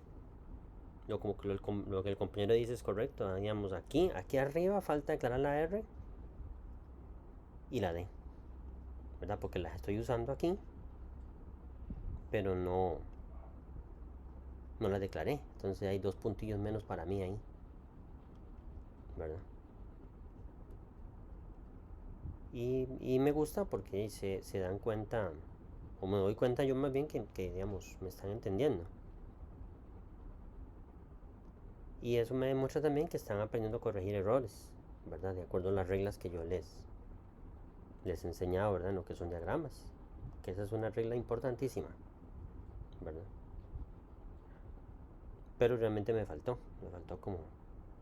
Como que lo que el compañero dice es correcto, digamos, aquí arriba falta declarar la R y la D, ¿verdad? Porque las estoy usando aquí, pero no las declaré, entonces hay 2 puntillos menos para mí ahí, ¿verdad? Y me gusta porque se dan cuenta, o me doy cuenta yo más bien que digamos, me están entendiendo. Y eso me demuestra también que están aprendiendo a corregir errores, ¿verdad? De acuerdo a las reglas que yo les he enseñado, ¿verdad? En lo que son diagramas. Que esa es una regla importantísima, ¿verdad? Pero realmente me faltó como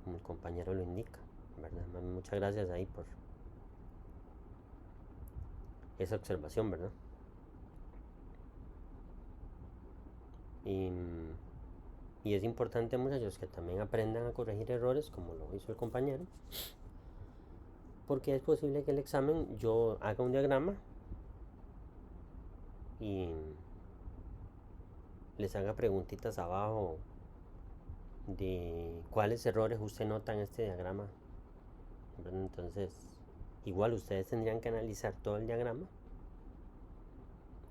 el compañero lo indica, ¿verdad? Muchas gracias ahí por esa observación, ¿verdad? Y es importante, muchachos, que también aprendan a corregir errores como lo hizo el compañero, porque es posible que el examen yo haga un diagrama y les haga preguntitas abajo de cuáles errores usted nota en este diagrama, ¿verdad? Entonces, igual ustedes tendrían que analizar todo el diagrama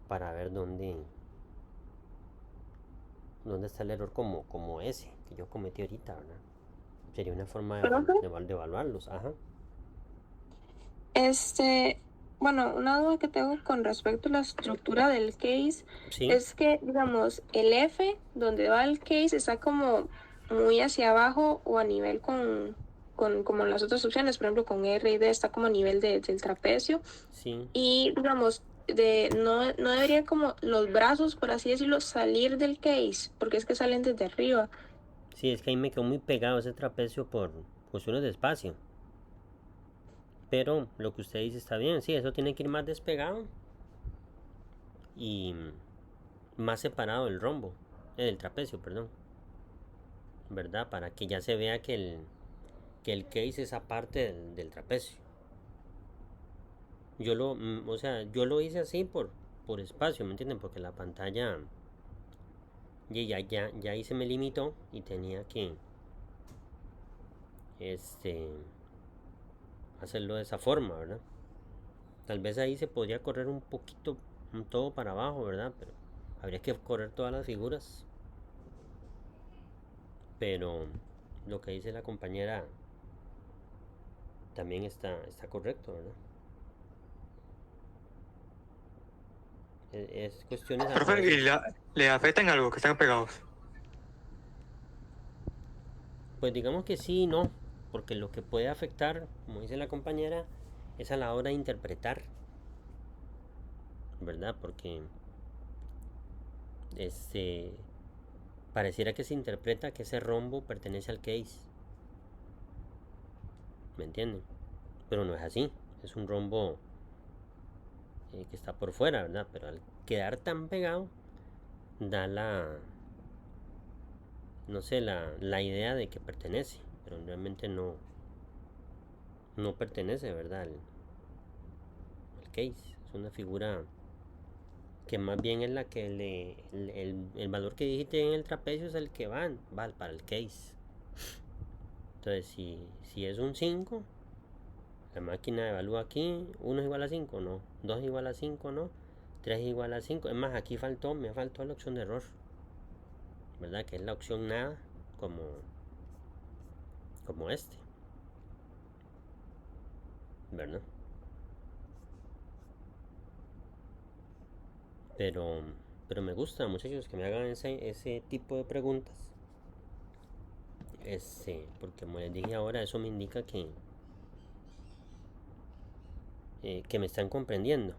para ver dónde está el error como ese que yo cometí ahorita, ¿verdad? Sería una forma de evaluarlos. Ajá. Bueno, una duda que tengo con respecto a la estructura del case Sí, es que, digamos, el F donde va el case está como muy hacia abajo o a nivel con como las otras opciones, por ejemplo, con R y D está como a nivel del trapecio. sí. Y, digamos, no debería como los brazos, por así decirlo, salir del case, porque es que salen desde arriba. Sí, es que ahí me quedó muy pegado ese trapecio por cuestiones de espacio. Pero lo que usted dice está bien, sí, eso tiene que ir más despegado y más separado del rombo, del trapecio, perdón, ¿verdad? Para que ya se vea que el case es aparte del trapecio. O sea, yo lo hice así por espacio, ¿me entienden? Porque la pantalla ya ahí se me limitó y tenía que este hacerlo de esa forma, ¿verdad? Tal vez ahí se podría correr un poquito un todo para abajo, ¿verdad? Pero habría que correr todas las figuras. Pero lo que dice la compañera también está correcto, ¿verdad? Es cuestiones a Profe, veces. ¿y le afectan algo que están pegados? Pues digamos que sí y no, porque lo que puede afectar, como dice la compañera, es a la hora de interpretar, ¿verdad? Porque este pareciera que se interpreta que ese rombo pertenece al case, ¿me entienden? Pero no es así, es un rombo que está por fuera, ¿verdad? Pero al quedar tan pegado, da no sé, la idea de que pertenece, pero realmente no pertenece, ¿verdad? Al case, es una figura que más bien es la que el valor que dijiste en el trapecio es el que va para el case. Entonces, si es un 5, la máquina evalúa aquí, 1 es igual a 5, no, 2 es igual a 5, no, 3 es igual a 5. Es más, aquí me faltó la opción de error, ¿verdad? Que es la opción nada, como este, ¿verdad? Pero, pero me gusta, muchachos, que me hagan ese tipo de preguntas. Porque como les dije ahora, eso me indica que me están comprendiendo,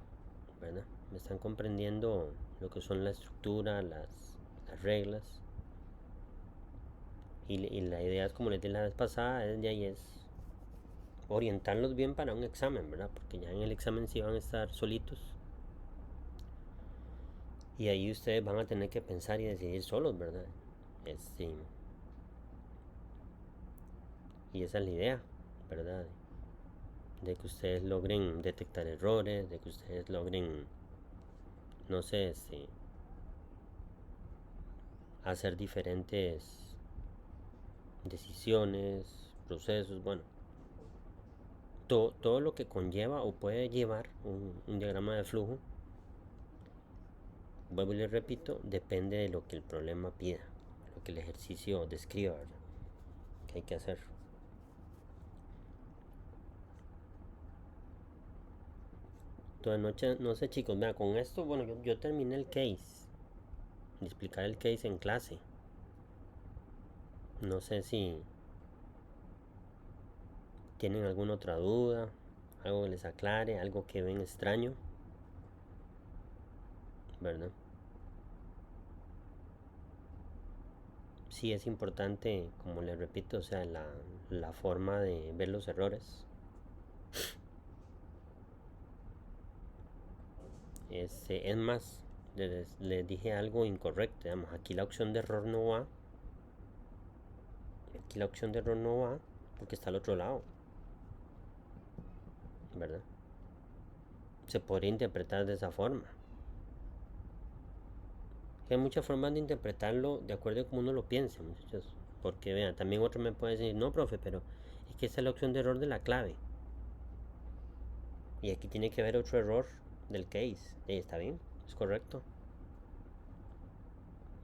¿verdad? Me están comprendiendo lo que son la estructura, las reglas. Y la idea es, como les dije la vez pasada, es orientarlos bien para un examen, ¿verdad? Porque ya en el examen sí van a estar solitos. Y ahí ustedes van a tener que pensar y decidir solos, ¿verdad? Y esa es la idea, ¿verdad? De que ustedes logren detectar errores, de que ustedes logren no sé, hacer diferentes decisiones, procesos, bueno, todo lo que conlleva o puede llevar un diagrama de flujo, vuelvo y le repito, depende de lo que el problema pida, lo que el ejercicio describa, ¿verdad? Que hay que hacer. Entonces, no sé chicos, vean, con esto, bueno, yo terminé el case, de explicar el case en clase. No sé si tienen alguna otra duda, algo que les aclare, algo que ven extraño, ¿verdad? Sí es importante, como les repito, o sea, la forma de ver los errores. Es más, les dije algo incorrecto, digamos, aquí la opción de error no va, aquí la opción de error no va porque está al otro lado, ¿verdad? Se podría interpretar de esa forma. Hay muchas formas de interpretarlo de acuerdo a cómo uno lo piense, muchachos. Porque vean, también otro me puede decir, no, profe, pero es que esta es la opción de error de la clave. Y aquí tiene que haber otro error del case. Y está bien, es correcto,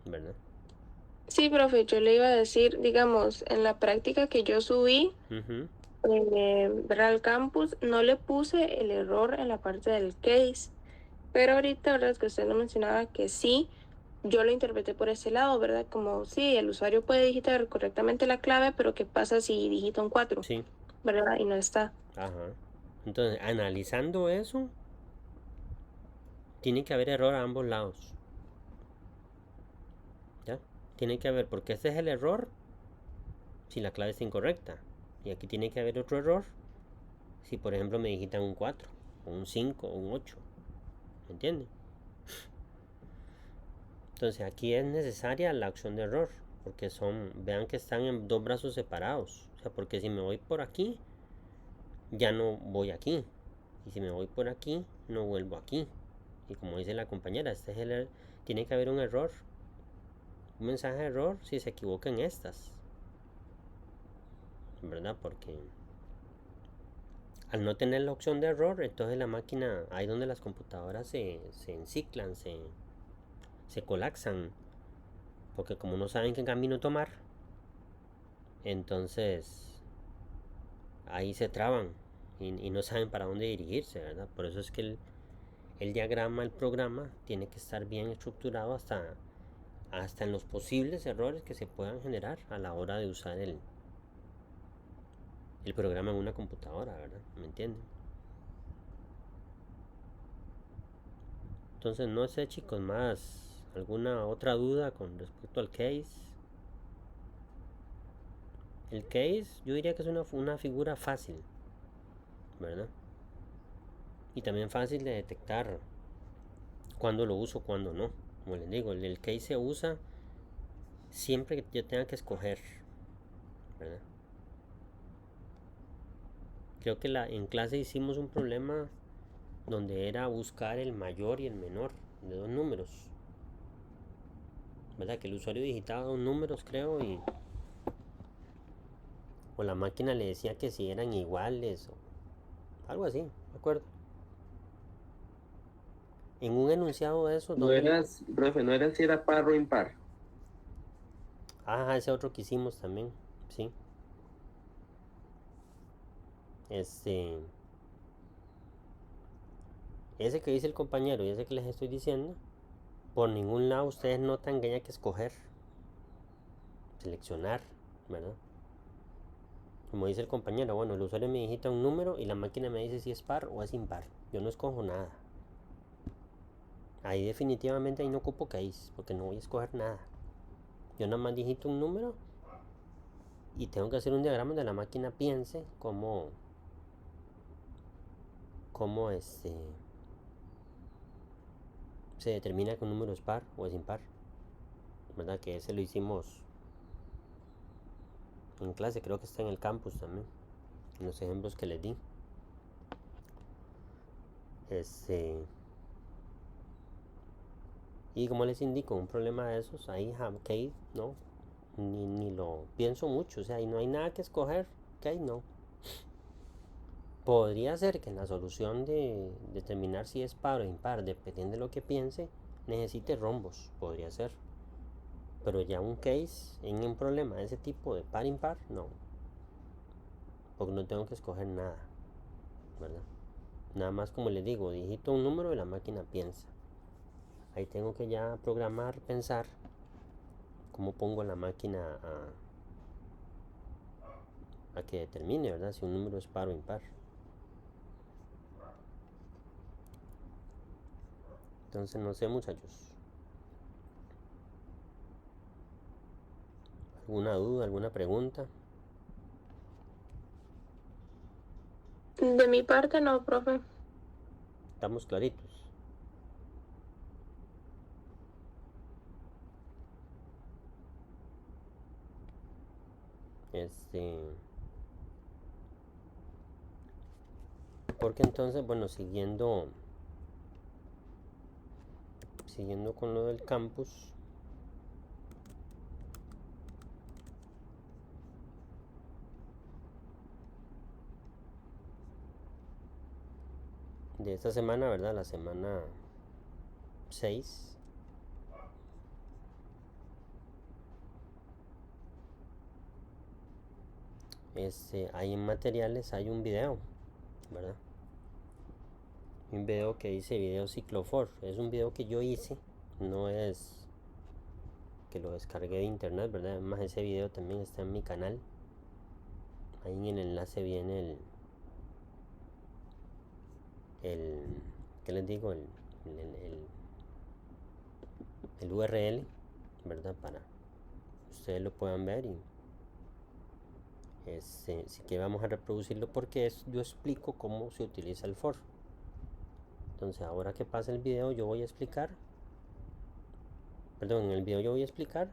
¿verdad? Sí, profe, yo le iba a decir, digamos, en la práctica que yo subí, Ujú. ¿verdad? Al campus, no le puse el error en la parte del case. Pero ahorita, ¿verdad? Es que usted lo mencionaba que sí, yo lo interpreté por ese lado, ¿verdad? Como sí, el usuario puede digitar correctamente la clave, pero ¿qué pasa si digita un 4, Sí, ¿verdad? Y no está. ajá. Entonces, analizando eso, tiene que haber error a ambos lados. ¿Ya? Tiene que haber, porque ese es el error si la clave está incorrecta. Y aquí tiene que haber otro error si, por ejemplo, me digitan un 4, o un 5, o un 8. ¿Me entienden? Entonces aquí es necesaria la opción de error, porque vean que están en dos brazos separados. O sea, porque si me voy por aquí, ya no voy aquí. Y si me voy por aquí, no vuelvo aquí. Y como dice la compañera, tiene que haber un error. Un mensaje de error si se equivoca en estas. ¿Verdad? Porque al no tener la opción de error, entonces la máquina, ahí donde las computadoras se enciclan, se colapsan. Porque como no saben qué camino tomar, entonces ahí se traban y no saben para dónde dirigirse, ¿verdad? Por eso es que el diagrama, el programa, tiene que estar bien estructurado hasta en los posibles errores que se puedan generar a la hora de usar el programa en una computadora, ¿verdad? ¿Me entienden? Entonces, no sé, chicos, más alguna otra duda con respecto al case. El case, yo diría que es una figura fácil, ¿verdad? Y también fácil de detectar cuándo lo uso, cuándo no. Como les digo, el case se usa siempre que yo tenga que escoger, ¿verdad? Creo que en clase hicimos un problema donde era buscar el mayor y el menor de dos números, ¿verdad? Que el usuario digitaba dos números, creo, o la máquina le decía que si eran iguales o algo así, me acuerdo. En un enunciado de eso No donde... eras, profe, no era si era par o impar. Ese otro que hicimos también, sí. Este... Ese que dice el compañero y ese que les estoy diciendo, por ningún lado ustedes notan que haya que escoger, seleccionar, ¿verdad? Como dice el compañero, bueno, el usuario me digita un número y la máquina me dice si es par o es impar. Yo no escojo nada. Ahí definitivamente ahí no ocupo case, porque no voy a escoger nada. Yo nada más digito un número y tengo que hacer un diagrama donde la máquina piense cómo se determina que un número es par o es impar. ¿Verdad? Que ese lo hicimos en clase, creo que está en el campus también, en los ejemplos que les di. Y como les indico, un problema de esos, ahí case, no, ni lo pienso mucho, o sea, ahí no hay nada que escoger, case no. Podría ser que en la solución de determinar si es par o impar, dependiendo de lo que piense, necesite rombos, podría ser. Pero ya un case en un problema de ese tipo de par impar, no. Porque no tengo que escoger nada, ¿verdad? Nada más como les digo, digito un número y la máquina piensa. Ahí tengo que ya programar, pensar cómo pongo la máquina a que determine, ¿verdad? Si un número es par o impar. Entonces no sé, muchachos. ¿Alguna duda, alguna pregunta? De mi parte no, profe. Estamos claritos. Porque entonces, bueno, siguiendo con lo del campus, de esta semana, ¿verdad? La semana 6. Ahí en materiales hay un video, ¿verdad? Un video que dice video ciclo for. Es un video que yo hice, no es que lo descargué de internet, ¿verdad? Además ese video también está en mi canal. Ahí en el enlace viene ¿qué les digo? El URL, ¿verdad? Para que ustedes lo puedan ver y sí que vamos a reproducirlo porque yo explico cómo se utiliza el for. Entonces ahora que pasa el video yo voy a explicar, perdón, en el video yo voy a explicar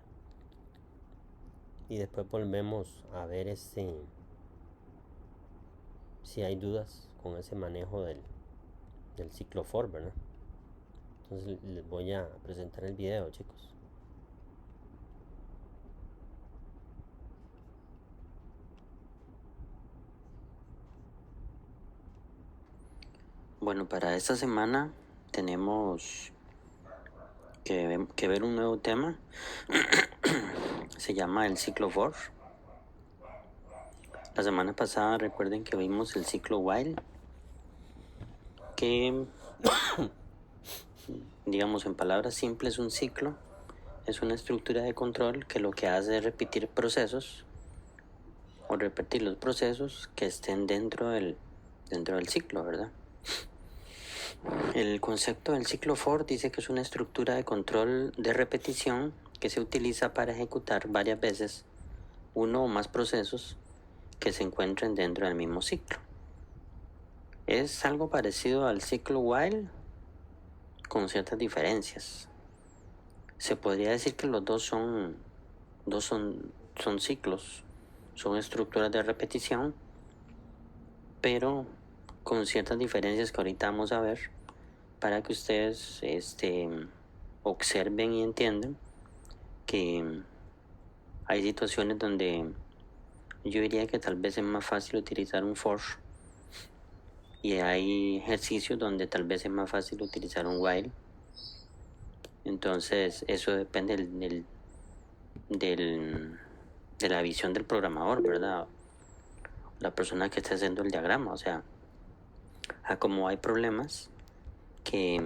y después volvemos a ver si hay dudas con ese manejo del ciclo for, ¿verdad? Entonces les voy a presentar el video, chicos. Bueno, para esta semana tenemos que ver un nuevo tema. Se llama el ciclo for. La semana pasada recuerden que vimos el ciclo while, que digamos en palabras simples un ciclo es una estructura de control que lo que hace es repetir procesos o repetir los procesos que estén dentro del ciclo, ¿verdad? El concepto del ciclo for dice que es una estructura de control de repetición que se utiliza para ejecutar varias veces uno o más procesos que se encuentren dentro del mismo ciclo. Es algo parecido al ciclo while con ciertas diferencias. Se podría decir que los dos son ciclos, son estructuras de repetición, pero con ciertas diferencias que ahorita vamos a ver para que ustedes observen y entiendan que hay situaciones donde yo diría que tal vez es más fácil utilizar un for y hay ejercicios donde tal vez es más fácil utilizar un while. Entonces eso depende de la visión del programador, ¿verdad? La persona que está haciendo el diagrama, o sea, como hay problemas que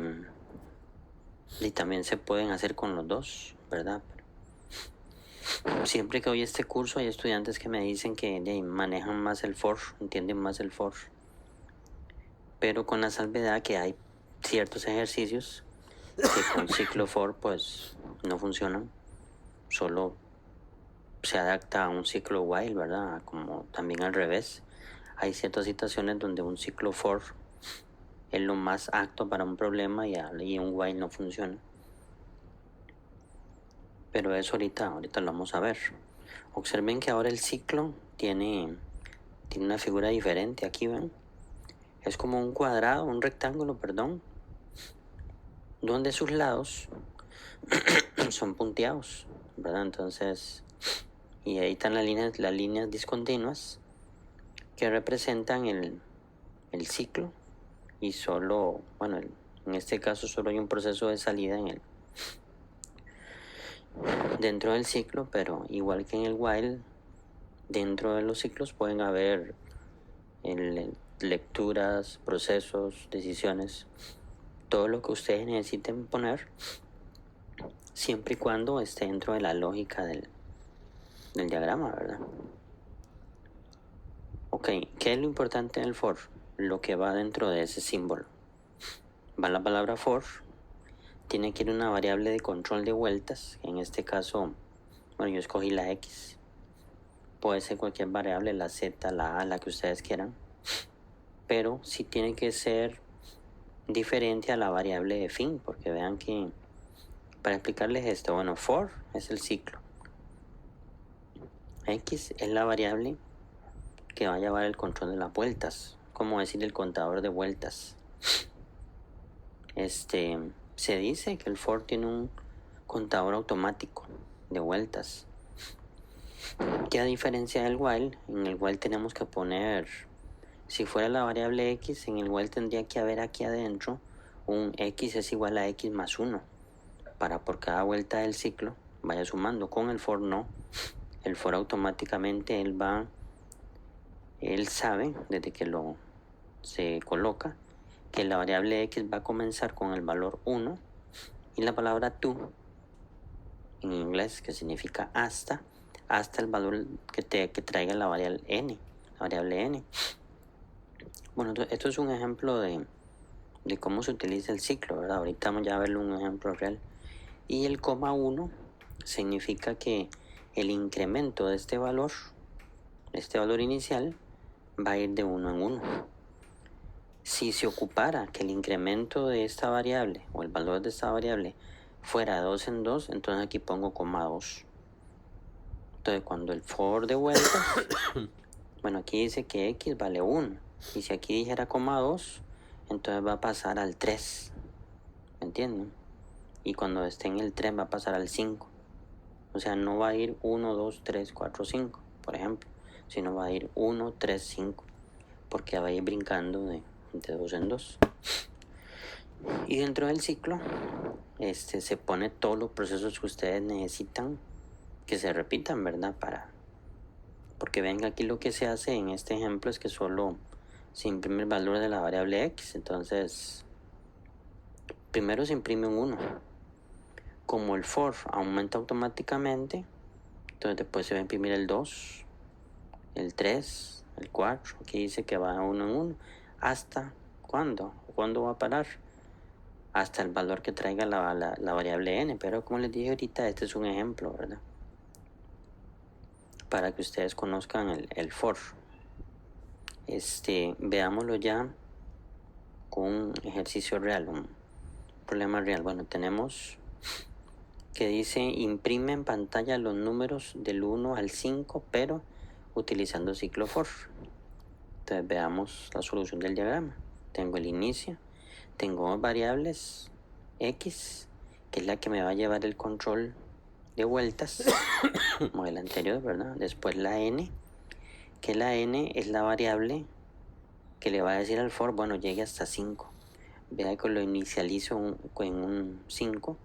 y también se pueden hacer con los dos, ¿verdad? Siempre que doy este curso hay estudiantes que me dicen que manejan más el for, entienden más el for, pero con la salvedad que hay ciertos ejercicios que con ciclo for pues no funcionan, solo se adapta a un ciclo while, ¿verdad? Como también al revés, hay ciertas situaciones donde un ciclo for es lo más apto para un problema y un while no funciona. Pero eso ahorita lo vamos a ver. Observen que ahora el ciclo tiene una figura diferente. Aquí ven, es como un cuadrado, un rectángulo, perdón, donde sus lados son punteados, ¿verdad? Entonces, y ahí están las líneas discontinuas que representan el ciclo, y solo, bueno, en este caso solo hay un proceso de salida dentro del ciclo, pero igual que en el while, dentro de los ciclos pueden haber lecturas, procesos, decisiones, todo lo que ustedes necesiten poner, siempre y cuando esté dentro de la lógica del diagrama, ¿verdad? Ok, ¿qué es lo importante del for? Lo que va dentro de ese símbolo. Va la palabra for, tiene que ir una variable de control de vueltas, en este caso, bueno, yo escogí la x, puede ser cualquier variable, la z, la a, la que ustedes quieran, pero sí tiene que ser diferente a la variable de fin, porque vean que, para explicarles esto, bueno, for es el ciclo, x es la variable que va a llevar el control de las vueltas, como decir el contador de vueltas. Se dice que el for tiene un contador automático de vueltas, que a diferencia del while, en el while tenemos que poner, si fuera la variable x, en el while tendría que haber aquí adentro un x es igual a x más 1, para por cada vuelta del ciclo vaya sumando. Con el for no, el for automáticamente él sabe desde que se coloca que la variable x va a comenzar con el valor 1 y la palabra to en inglés, que significa hasta el valor que traiga la variable n, Bueno, esto es un ejemplo de cómo se utiliza el ciclo, ¿verdad? Ahorita vamos ya a verlo un ejemplo real. Y el coma 1 significa que el incremento de este valor inicial, va a ir de 1 en 1. Si se ocupara que el incremento de esta variable o el valor de esta variable fuera de 2 en 2, entonces aquí pongo coma 2. Entonces cuando el for de vueltas, bueno, aquí dice que x vale 1, y si aquí dijera coma 2, entonces va a pasar al 3, ¿me entienden? Y cuando esté en el 3 va a pasar al 5, o sea, no va a ir 1, 2, 3, 4, 5, por ejemplo, sino va a ir 1, 3, 5, porque va a ir brincando de 2 en 2. Y dentro del ciclo se pone todos los procesos que ustedes necesitan que se repitan, ¿verdad? Porque ven, aquí lo que se hace en este ejemplo es que solo se imprime el valor de la variable x. Entonces, primero se imprime un 1. Como el for aumenta automáticamente, entonces después se va a imprimir el 2, el 3, el 4. Aquí dice que va 1 en 1. ¿Hasta cuándo? ¿Cuándo va a parar? Hasta el valor que traiga la variable n. Pero como les dije ahorita, este es un ejemplo, ¿verdad? Para que ustedes conozcan el for. Veámoslo ya con un ejercicio real, un problema real. Bueno, tenemos que dice imprime en pantalla los números del 1 al 5, pero utilizando ciclo for. Entonces veamos la solución del diagrama. Tengo el inicio, tengo dos variables, x, que es la que me va a llevar el control de vueltas, como el anterior, ¿verdad? Después la n, que la n es la variable que le va a decir al for, bueno, llegue hasta 5. Vea que lo inicializo en un 5,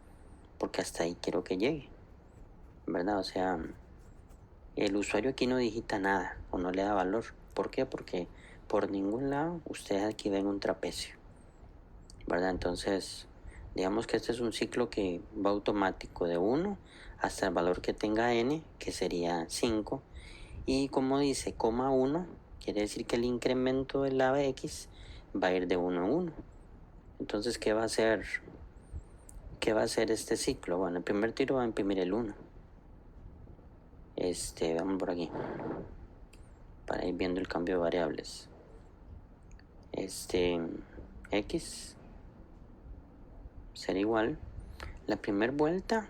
porque hasta ahí quiero que llegue, ¿verdad? O sea, el usuario aquí no digita nada o no le da valor. ¿Por qué? Porque por ningún lado ustedes aquí ven un trapecio, ¿verdad? Entonces, digamos que este es un ciclo que va automático de 1 hasta el valor que tenga n, que sería 5. Y como dice coma 1, quiere decir que el incremento de la x va a ir de 1 en 1. Entonces, ¿qué va a hacer este ciclo? Bueno, el primer tiro va a imprimir el 1. Vamos por aquí, para ir viendo el cambio de variables. X será igual, la primera vuelta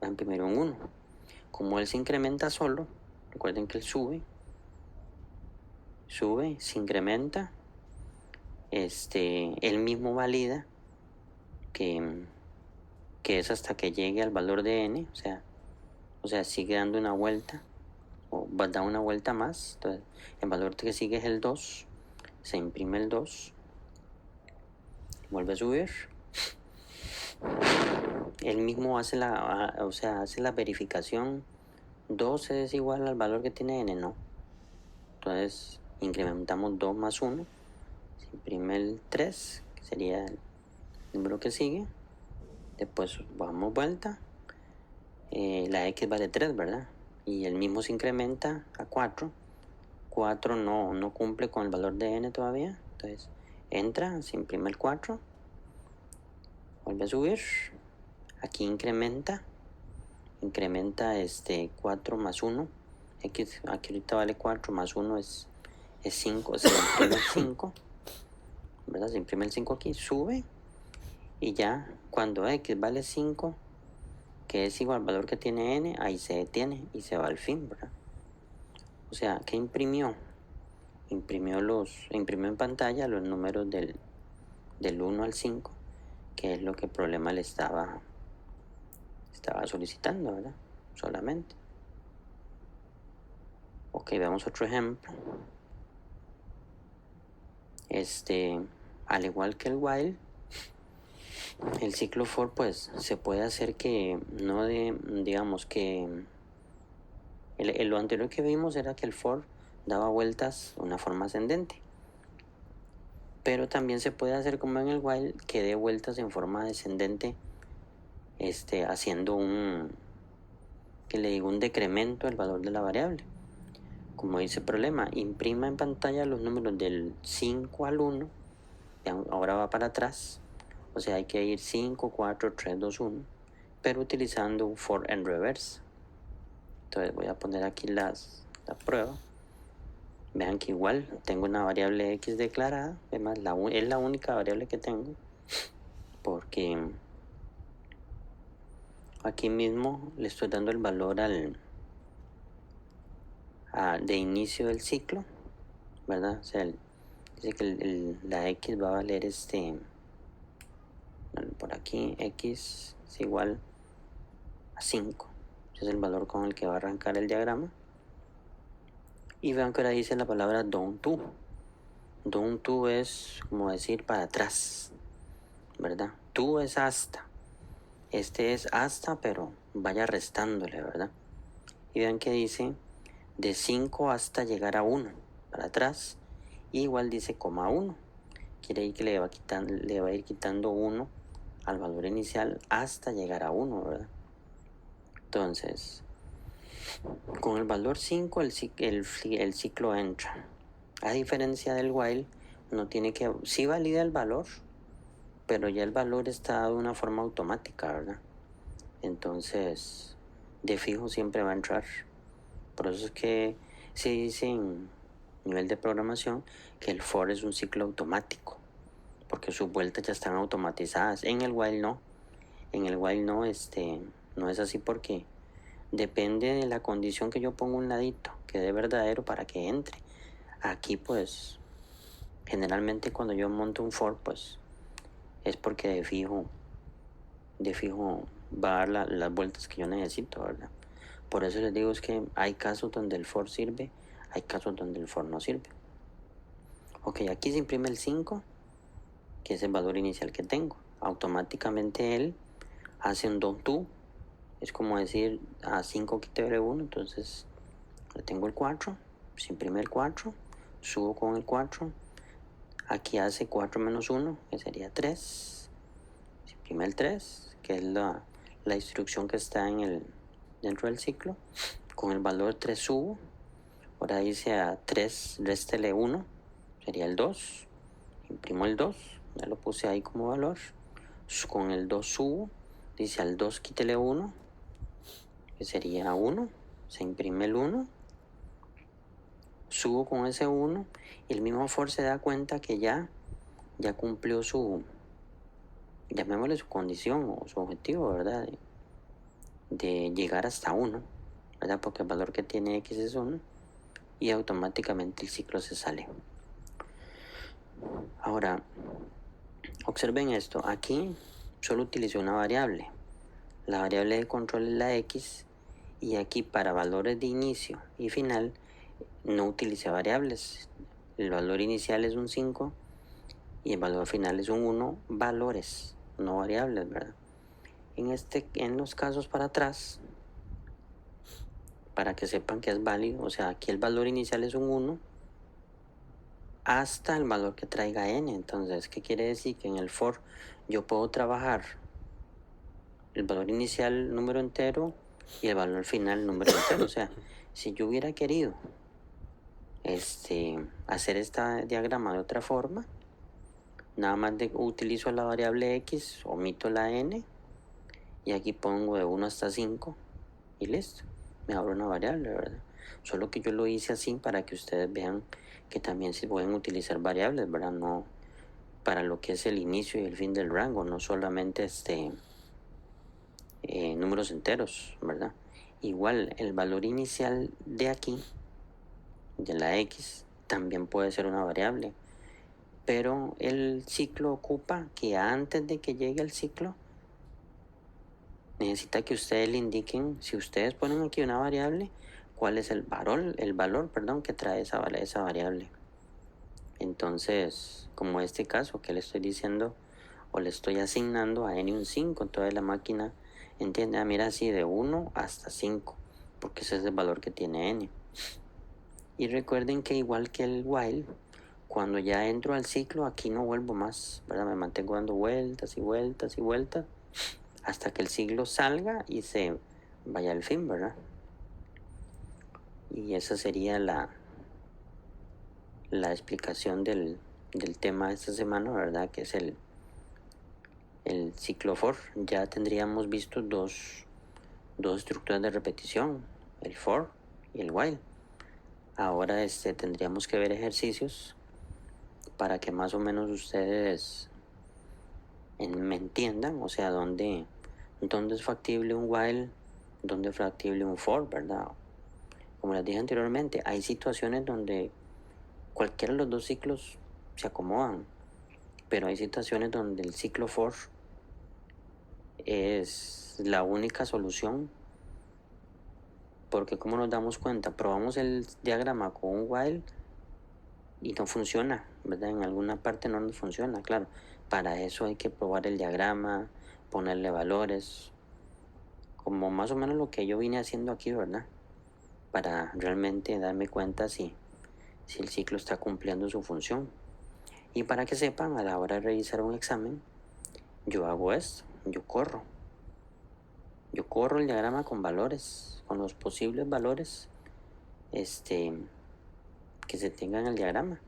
va a imprimir un 1. Como él se incrementa solo, recuerden que él sube, se incrementa, él mismo valida que que es hasta que llegue al valor de n, o sea, sigue dando una vuelta, o va a dar una vuelta más. Entonces, el valor que sigue es el 2, se imprime el 2, vuelve a subir. Él mismo hace hace la verificación. 2 es igual al valor que tiene n, no. Entonces incrementamos 2 más 1, se imprime el 3, que sería el número que sigue. Después damos vuelta, la x vale 3, ¿verdad? Y el mismo se incrementa a 4. 4 no cumple con el valor de n todavía, entonces entra, se imprime el 4, vuelve a subir, aquí incrementa 4 más 1, x aquí ahorita vale 4 más 1 es 5, se imprime el 5, ¿verdad? Se imprime el 5 aquí, sube, y ya cuando x vale 5, que es igual al valor que tiene n, ahí se detiene y se va al fin, ¿verdad? O sea, ¿qué imprimió? Imprimió en pantalla los números del 1 al 5, que es lo que el problema le estaba solicitando, ¿verdad? Solamente. Ok, veamos otro ejemplo. Al igual que el while, el ciclo for pues se puede hacer que digamos que lo anterior que vimos era que el for daba vueltas de una forma ascendente, pero también se puede hacer como en el while, que dé vueltas en forma descendente, haciendo un decremento del valor de la variable. Como dice el problema, imprima en pantalla los números del 5 al 1, y ahora va para atrás, o sea, hay que ir 5, 4, 3, 2, 1, pero utilizando un for en reverse. Entonces voy a poner aquí la prueba. Vean que igual tengo una variable x declarada, además es la única variable que tengo, porque aquí mismo le estoy dando el valor de inicio del ciclo, ¿verdad? O sea, dice que la x va a valer por aquí x es igual a 5, ese es el valor con el que va a arrancar el diagrama. Y vean que ahora dice la palabra down to. Down to es como decir para atrás, ¿verdad? To es hasta. Es hasta, pero vaya restándole, ¿verdad? Y vean que dice de 5 hasta llegar a 1, para atrás. Y igual dice coma 1. Quiere decir que le va a ir quitando 1 al valor inicial hasta llegar a 1, ¿verdad? Entonces, con el valor 5 el ciclo entra. A diferencia del while, sí valida el valor, pero ya el valor está dado de una forma automática, ¿verdad? Entonces, de fijo siempre va a entrar. Por eso es que se dice en nivel de programación que el for es un ciclo automático, porque sus vueltas ya están automatizadas. En el while no. En el while no es así, porque depende de la condición que yo pongo a un ladito, que dé verdadero para que entre. Aquí pues generalmente cuando yo monto un for pues es porque de fijo va a dar las vueltas que yo necesito, ¿verdad? Por eso les digo, es que hay casos donde el for sirve, hay casos donde el for no sirve. Ok, aquí se imprime el 5, que es el valor inicial que tengo. Automáticamente él hace un do to, es como decir a 5 quítale 1, entonces le tengo el 4, se imprime el 4, subo con el 4, aquí hace 4 menos 1, que sería 3, se imprime el 3, que es la instrucción que está dentro del ciclo. Con el valor 3 subo, ahora dice a 3 réstele 1, sería el 2, imprimo el 2, ya lo puse ahí como valor. Con el 2 subo, dice al 2 quítele 1, que sería 1, se imprime el 1, subo con ese 1, y el mismo for se da cuenta que ya cumplió llamémosle su condición o su objetivo, ¿verdad? De llegar hasta 1, ¿verdad? Porque el valor que tiene x es 1, y automáticamente el ciclo se sale. Ahora, observen esto, aquí solo utilicé una variable, la variable de control es la x, y aquí para valores de inicio y final no utilicé variables. El valor inicial es un 5 y el valor final es un 1, valores, no variables, ¿verdad? En los casos para atrás, para que sepan que es válido, o sea, aquí el valor inicial es un 1 hasta el valor que traiga n. Entonces, ¿qué quiere decir? Que en el for yo puedo trabajar el valor inicial número entero y el valor final número entero. O sea, si yo hubiera querido hacer este diagrama de otra forma, nada más utilizo la variable x, omito la n y aquí pongo de 1 hasta 5 y listo, me abro una variable, ¿verdad? Solo que yo lo hice así para que ustedes vean que también se pueden utilizar variables, ¿verdad? No para lo que es el inicio y el fin del rango, no solamente números enteros, ¿verdad? Igual el valor inicial de aquí, de la x, también puede ser una variable, pero el ciclo ocupa que antes de que llegue el ciclo necesita que ustedes le indiquen, si ustedes ponen aquí una variable, cuál es el valor que trae esa variable. Entonces, como este caso que le estoy diciendo o le estoy asignando a n un 5, entonces la máquina entiende, mira, así de 1 hasta 5, porque ese es el valor que tiene n. Y recuerden que igual que el while, cuando ya entro al ciclo, aquí no vuelvo más, ¿verdad? Me mantengo dando vueltas y vueltas y vueltas hasta que el ciclo salga y se vaya al fin, ¿verdad? Y esa sería la explicación del tema de esta semana, ¿verdad? Que es el ciclo for. Ya tendríamos visto dos estructuras de repetición, el for y el while. Ahora tendríamos que ver ejercicios para que más o menos ustedes me entiendan, o sea, dónde es factible un while, dónde es factible un for, ¿verdad? Como les dije anteriormente, hay situaciones donde cualquiera de los dos ciclos se acomodan, pero hay situaciones donde el ciclo for es la única solución, porque como nos damos cuenta, probamos el diagrama con un while y no funciona, ¿verdad? En alguna parte no nos funciona, claro. Para eso hay que probar el diagrama, ponerle valores, como más o menos lo que yo vine haciendo aquí, ¿verdad? Para realmente darme cuenta si el ciclo está cumpliendo su función. Y para que sepan, a la hora de revisar un examen, yo hago esto, yo corro el diagrama con valores, con los posibles valores que se tengan en el diagrama.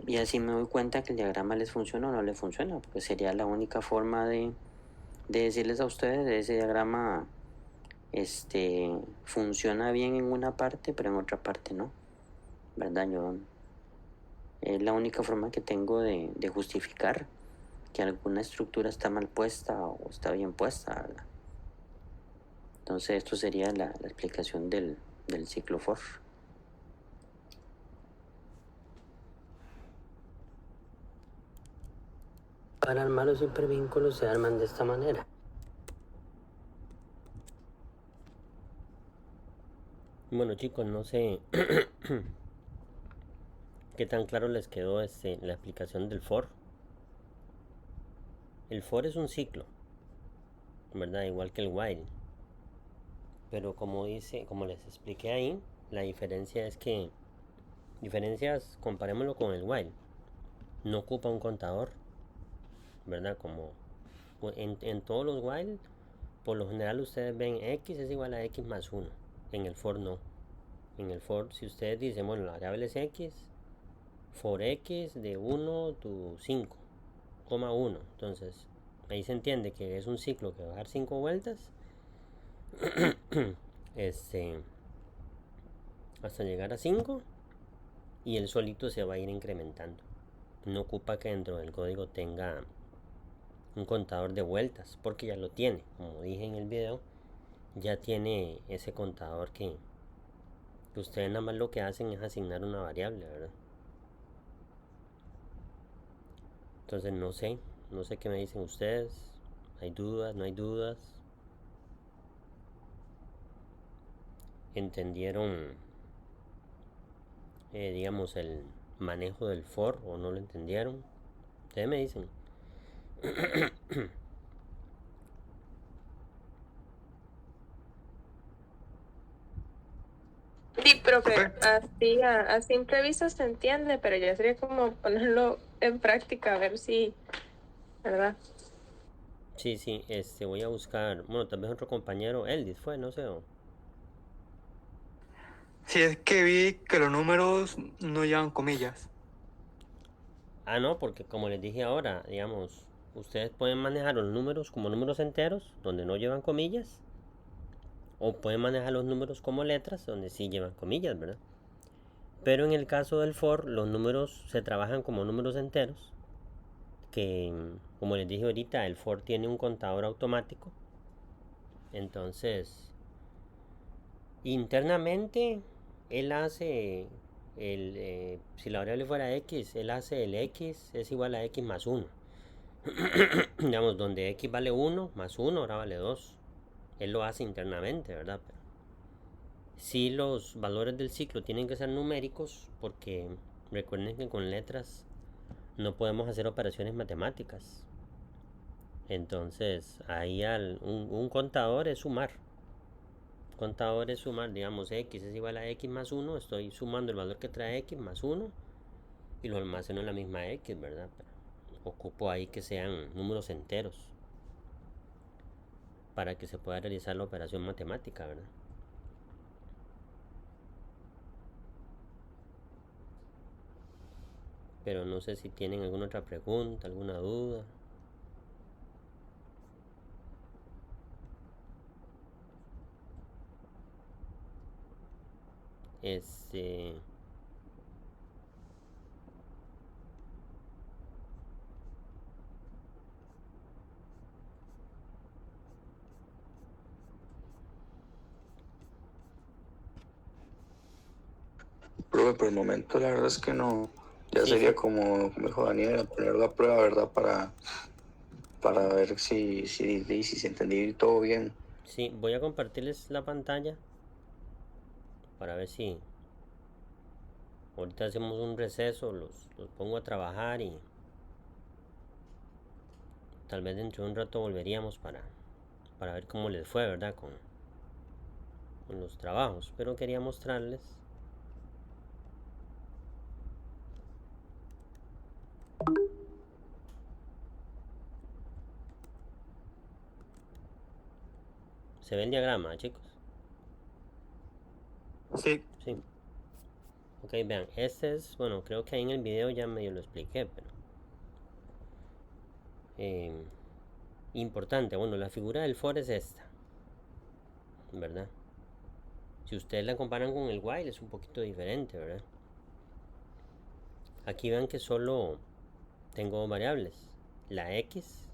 Y así me doy cuenta que el diagrama les funciona o no les funciona, porque sería la única forma de decirles a ustedes de ese diagrama funciona bien en una parte, pero en otra parte no, ¿verdad? Es la única forma que tengo de justificar que alguna estructura está mal puesta o está bien puesta, ¿verdad? Entonces esto sería la explicación del ciclo for. Para armar los hipervínculos se arman de esta manera. Bueno, chicos, no sé qué tan claro les quedó la explicación del for. El for es un ciclo, ¿verdad? Igual que el while. Pero como les expliqué ahí, la diferencia es que comparémoslo con el while. No ocupa un contador, ¿verdad? Como en todos los while, por lo general ustedes ven x es igual a x más 1. En el for no. En el for, si ustedes dicen, bueno, la variable es x, for x de 1 to 5, 1. Entonces, ahí se entiende que es un ciclo que va a dar 5 vueltas hasta llegar a 5 y él solito se va a ir incrementando. No ocupa que dentro del código tenga un contador de vueltas, porque ya lo tiene. Como dije en el video, ya tiene ese contador que ustedes nada más lo que hacen es asignar una variable, ¿verdad? Entonces no sé qué me dicen ustedes. ¿Hay dudas? ¿No hay dudas? ¿Entendieron, digamos, el manejo del for o no lo entendieron? Ustedes me dicen. Sí, profe, Profe, así a simple vista se entiende, pero ya sería como ponerlo en práctica, a ver si, ¿verdad? Sí, sí, voy a buscar, bueno, tal vez otro compañero, Eldis fue, no sé. si es que vi que los números no llevan comillas. Ah, no, porque como les dije ahora, digamos, ustedes pueden manejar los números como números enteros, donde no llevan comillas, o pueden manejar los números como letras, donde sí llevan comillas, ¿verdad? Pero en el caso del for, los números se trabajan como números enteros, que como les dije ahorita, el for tiene un contador automático. Entonces, internamente, él hace si la variable fuera x, él hace el x es igual a x más 1. Digamos, donde x vale 1 más 1, ahora vale 2. Él lo hace internamente, ¿verdad? Pero sí, los valores del ciclo tienen que ser numéricos porque recuerden que con letras no podemos hacer operaciones matemáticas. Entonces, ahí un contador es sumar. Contador es sumar, digamos, x es igual a x más 1. Estoy sumando el valor que trae x más 1 y lo almaceno en la misma x, ¿verdad? Pero ocupo ahí que sean números enteros para que se pueda realizar la operación matemática, ¿verdad? Pero no sé si tienen alguna otra pregunta, alguna duda. Este, Profe, por el momento la verdad es que no. Ya sí, sería sí, como dijo Daniela, ponerlo a prueba, ¿verdad? Para ver si se entendí todo bien. sí, voy a compartirles la pantalla para ver si ahorita hacemos un receso, los pongo a trabajar y tal vez dentro de un rato volveríamos para ver cómo les fue, ¿verdad? Con los trabajos. Pero quería mostrarles. Se ve el diagrama, chicos. Sí, Sí. Ok, vean, este es, bueno, creo que ahí en el video ya medio lo expliqué, pero eh, importante, bueno, la figura del for es esta, ¿verdad? Si ustedes la comparan con el while es un poquito diferente, ¿verdad? Aquí vean que solo tengo dos variables, la x,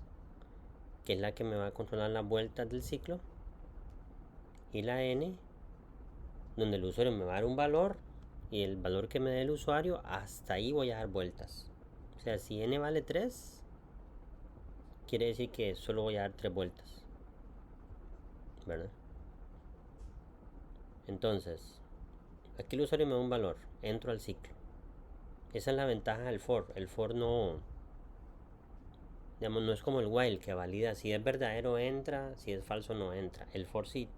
que es la que me va a controlar las vueltas del ciclo, y la n, donde el usuario me va a dar un valor, y el valor que me dé el usuario, hasta ahí voy a dar vueltas. O sea, si n vale 3, quiere decir que solo voy a dar 3 vueltas, ¿verdad? Entonces, aquí el usuario me da un valor, entro al ciclo. Esa es la ventaja del for. El for no, digamos, no es como el while que valida si es verdadero entra, si es falso no entra. El for sí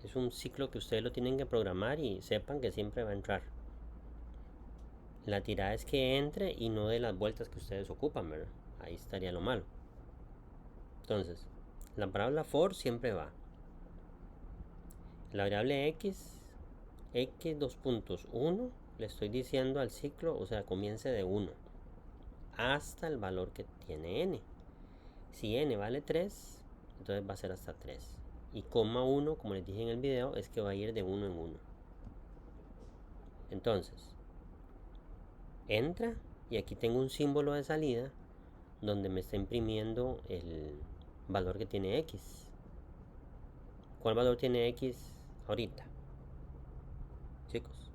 es un ciclo que ustedes lo tienen que programar y sepan que siempre va a entrar. La tirada es que entre y no de las vueltas que ustedes ocupan, ¿verdad? Ahí estaría lo malo. Entonces, la palabra for siempre va. La variable x 2 puntos 1, le estoy diciendo al ciclo, o sea, comience de 1 hasta el valor que tiene n. Si n vale 3, entonces va a ser hasta 3. Y coma 1, como les dije en el video, es que va a ir de 1 en 1. Entonces, entra y aquí tengo un símbolo de salida donde me está imprimiendo el valor que tiene x. ¿Cuál valor tiene x ahorita? Chicos,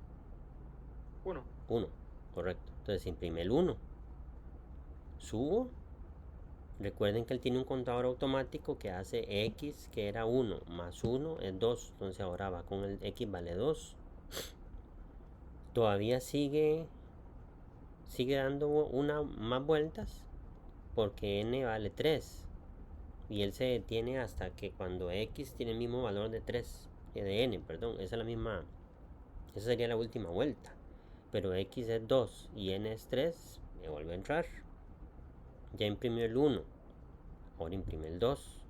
uno. 1, correcto. Entonces imprime el 1. Subo Recuerden que él tiene un contador automático que hace x, que era 1, más 1 es 2. Entonces ahora va con el x vale 2. Todavía sigue dando una más vueltas porque n vale 3. Y él se detiene hasta que cuando x tiene el mismo valor de 3, de n, perdón, esa sería la última vuelta. Pero x es 2 y n es 3, me vuelve a entrar. Ya imprimió el 1, ahora imprime el 2.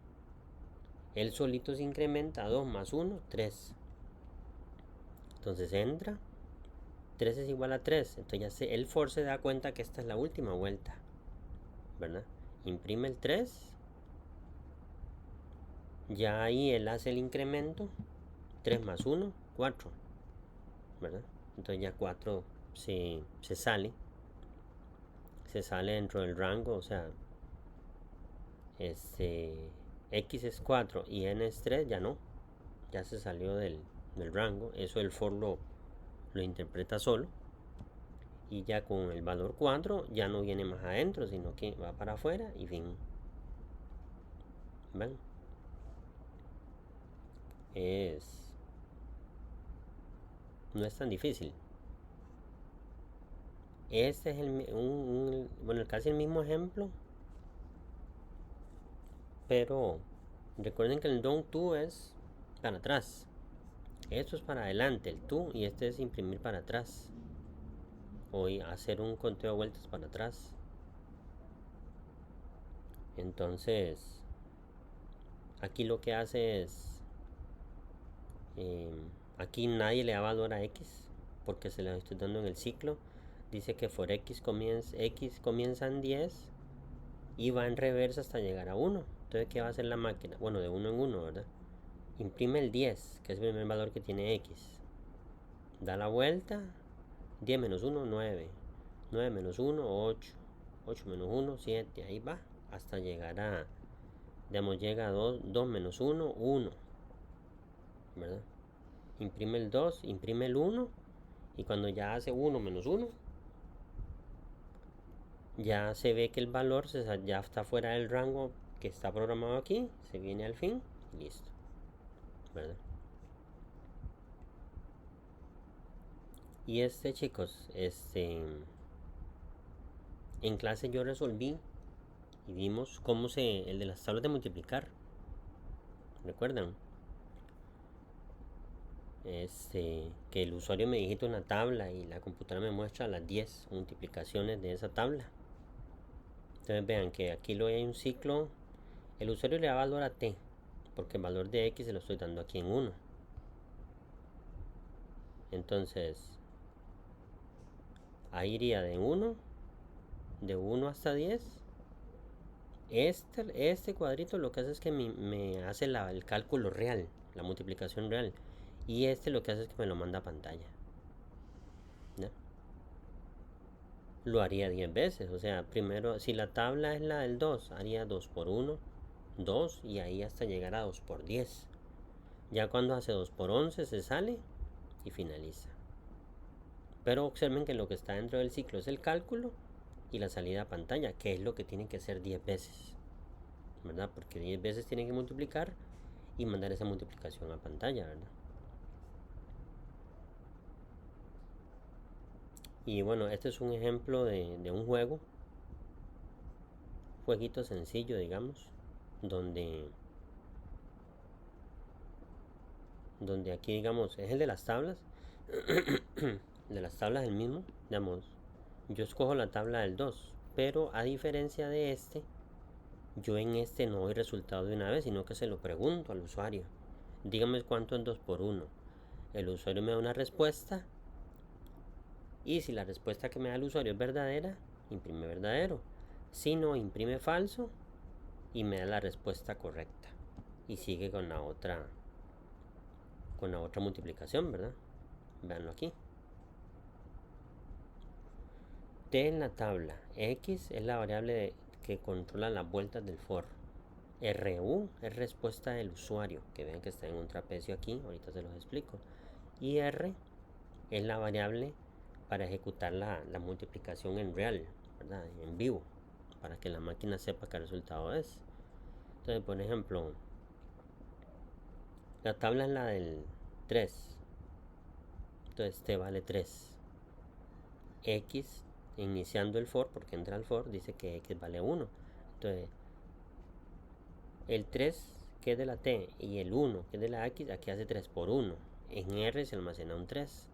Él solito se incrementa, 2 más 1, 3. Entonces entra, 3 es igual a 3. Entonces ya el for se da cuenta que esta es la última vuelta, ¿verdad? Imprime el 3. Ya ahí él hace el incremento, 3 más 1, 4, ¿verdad? Entonces ya 4 se sale dentro del rango, o sea, x es 4 y n es 3, ya no, ya se salió del rango. Eso el for lo interpreta solo, y ya con el valor 4 ya no viene más adentro, sino que va para afuera y fin. ¿Ven? No es tan difícil. Este es casi el mismo ejemplo, pero recuerden que el down to es para atrás, esto es para adelante el to, y este es imprimir para atrás o hacer un conteo de vueltas para atrás. Entonces aquí lo que hace es aquí nadie le da valor a x porque se le estoy dando en el ciclo. Dice que for x comienza en 10 y va en reversa hasta llegar a 1. Entonces, ¿qué va a hacer la máquina? Bueno, de 1 en 1, ¿verdad? Imprime el 10, que es el primer valor que tiene x. Da la vuelta. 10 menos 1, 9. 9 menos 1, 8. 8 menos 1, 7. Ahí va. Hasta llegar a... Digamos, llega a 2 menos 1, 1. ¿Verdad? Imprime el 2, imprime el 1. Y cuando ya hace 1 menos 1, ya se ve que el valor ya está fuera del rango que está programado aquí. Se viene al fin y listo, ¿verdad? Y chicos, en clase yo resolví y vimos cómo el de las tablas de multiplicar, ¿recuerdan? Que el usuario me digita una tabla y la computadora me muestra las 10 multiplicaciones de esa tabla. Entonces vean que aquí hay un ciclo. El usuario le da valor a t, porque el valor de x se lo estoy dando aquí en 1. Entonces ahí iría de 1 hasta 10. Este cuadrito lo que hace es que me hace el cálculo real, la multiplicación real. Y lo que hace es que me lo manda a pantalla, ¿no? Lo haría 10 veces. O sea, primero, si la tabla es la del 2, haría 2 por 1, 2, y ahí hasta llegar a 2 por 10. Ya cuando hace 2 por 11 se sale y finaliza. Pero observen que lo que está dentro del ciclo es el cálculo y la salida a pantalla, que es lo que tiene que hacer 10 veces, ¿verdad? Porque 10 veces tiene que multiplicar y mandar esa multiplicación a pantalla, ¿verdad? Y bueno, este es un ejemplo de un jueguito sencillo, digamos, donde aquí, digamos, es el de las tablas. De las tablas el mismo, digamos, yo escojo la tabla del 2, pero a diferencia de yo en no doy resultado de una vez, sino que se lo pregunto al usuario. Dígame cuánto es 2 por 1. El usuario me da una respuesta, y si la respuesta que me da el usuario es verdadera, imprime verdadero. Si no, imprime falso y me da la respuesta correcta. Y sigue con la otra multiplicación, ¿verdad? Veanlo aquí. T en la tabla. X es la variable que controla las vueltas del for. RU es respuesta del usuario, que vean que está en un trapecio aquí, ahorita se los explico. Y R es la variable para ejecutar la multiplicación en real, ¿verdad? En vivo, para que la máquina sepa qué resultado es. Entonces, por ejemplo, la tabla es la del 3. Entonces t vale 3. X, iniciando el for, porque entra el for, dice que X vale 1. Entonces, el 3 que es de la T y el 1 que es de la X, aquí hace 3 por 1. En R se almacena un 3.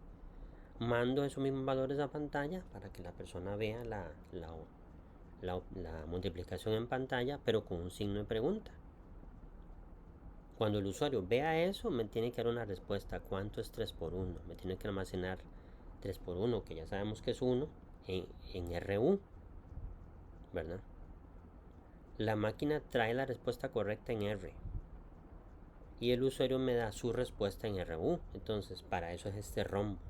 Mando esos mismos valores a pantalla para que la persona vea la multiplicación en pantalla, pero con un signo de pregunta. Cuando el usuario vea eso, me tiene que dar una respuesta. ¿Cuánto es 3 por 1? Me tiene que almacenar 3 por 1, que ya sabemos que es 1, en RU, ¿verdad? La máquina trae la respuesta correcta en R. Y el usuario me da su respuesta en RU. Entonces, para eso es este rombo.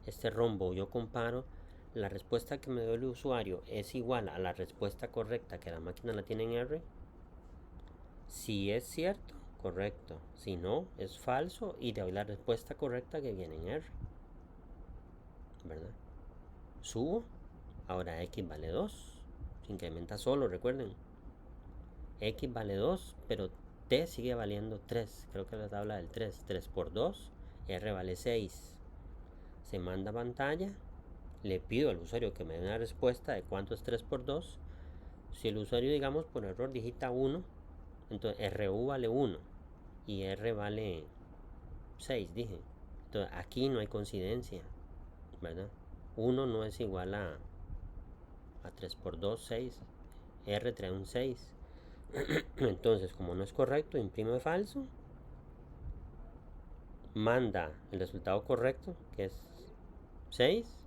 Este rombo, yo comparo la respuesta que me dio el usuario es igual a la respuesta correcta que la máquina la tiene en R. Si es cierto, correcto. Si no, es falso y doy la respuesta correcta que viene en R. ¿Verdad? Subo. Ahora X vale 2. Se incrementa solo, recuerden. X vale 2, pero T sigue valiendo 3. Creo que la tabla del 3. 3 por 2. R vale 6. Se manda a pantalla. Le pido al usuario que me dé una respuesta de cuánto es 3 por 2. Si el usuario, digamos, por error digita 1, entonces RU vale 1 y R vale 6, dije. Entonces aquí no hay coincidencia, ¿verdad? 1 no es igual a 3 por 2, 6. R trae un 6. Entonces, como no es correcto, imprime falso. Manda el resultado correcto, que es 6.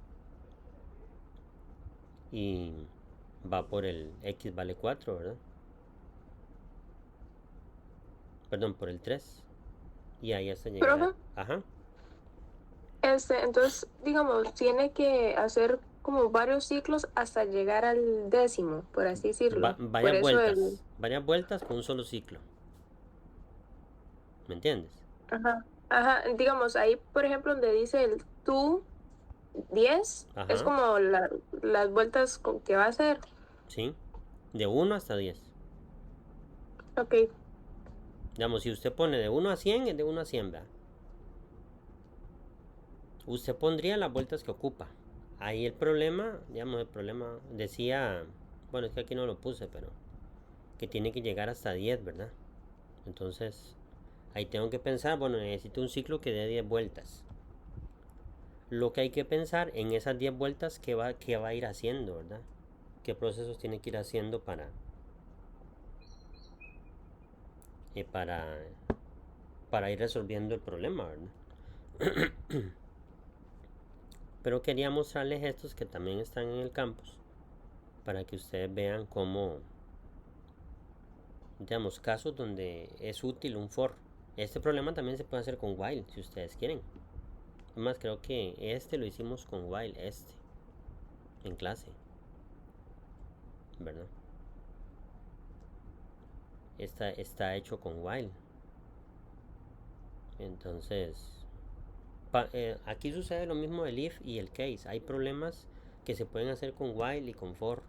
Y va por el X vale 4, ¿verdad? Perdón, por el 3. Y ahí hasta llegar Profe, Ajá. entonces, digamos, tiene que hacer como varios ciclos hasta llegar al 10º, por así decirlo. Por Varias eso vueltas. Varias vueltas con un solo ciclo. ¿Me entiendes? Ajá, ajá, digamos, ahí, por ejemplo, donde dice el tú 10, es Ajá. como las vueltas que va a hacer. Sí. De 1 hasta 10. Ok, Digamos, si usted pone de 1 a 100, es de 1 a 100, ¿verdad? Usted pondría las vueltas que ocupa. Ahí el problema, digamos, el problema decía, bueno, es que aquí no lo puse, pero que tiene que llegar hasta 10, ¿verdad? Entonces, ahí tengo que pensar, bueno, necesito un ciclo que dé 10 vueltas. Lo que hay que pensar en esas 10 vueltas, qué va a ir haciendo, ¿verdad? ¿Qué procesos tiene que ir haciendo para ir resolviendo el problema, ¿verdad? Pero quería mostrarles estos que también están en el campus para que ustedes vean cómo, digamos, casos donde es útil un for. Este problema también se puede hacer con while si ustedes quieren. Además, creo que este lo hicimos con while, en clase, ¿verdad? Está hecho con while. Entonces, aquí sucede lo mismo del if y el case. Hay problemas que se pueden hacer con while y con for.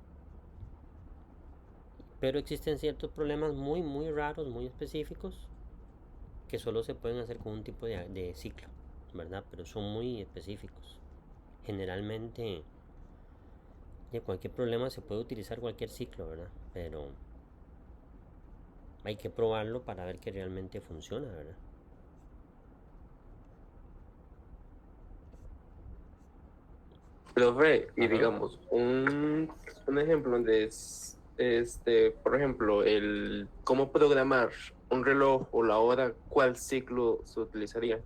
Pero existen ciertos problemas muy, muy raros, muy específicos, que solo se pueden hacer con un tipo de ciclo, ¿verdad? Pero son muy específicos. Generalmente, de cualquier problema se puede utilizar cualquier ciclo, ¿verdad? Pero hay que probarlo para ver que realmente funciona, ¿verdad? Profe, y Ajá. digamos, un ejemplo donde es, por ejemplo, el cómo programar un reloj o la hora, ¿cuál ciclo se utilizaría?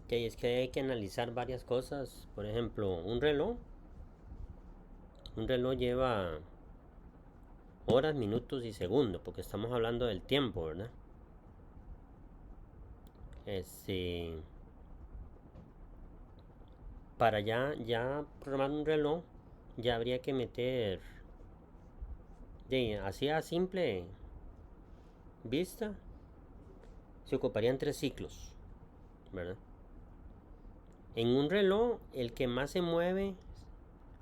Que es que hay que analizar varias cosas. Por ejemplo, un reloj lleva horas, minutos y segundos, porque estamos hablando del tiempo, ¿verdad? Para ya programar un reloj, ya habría que meter, así a simple vista, se ocuparían 3 ciclos, ¿verdad? En un reloj, el que más se mueve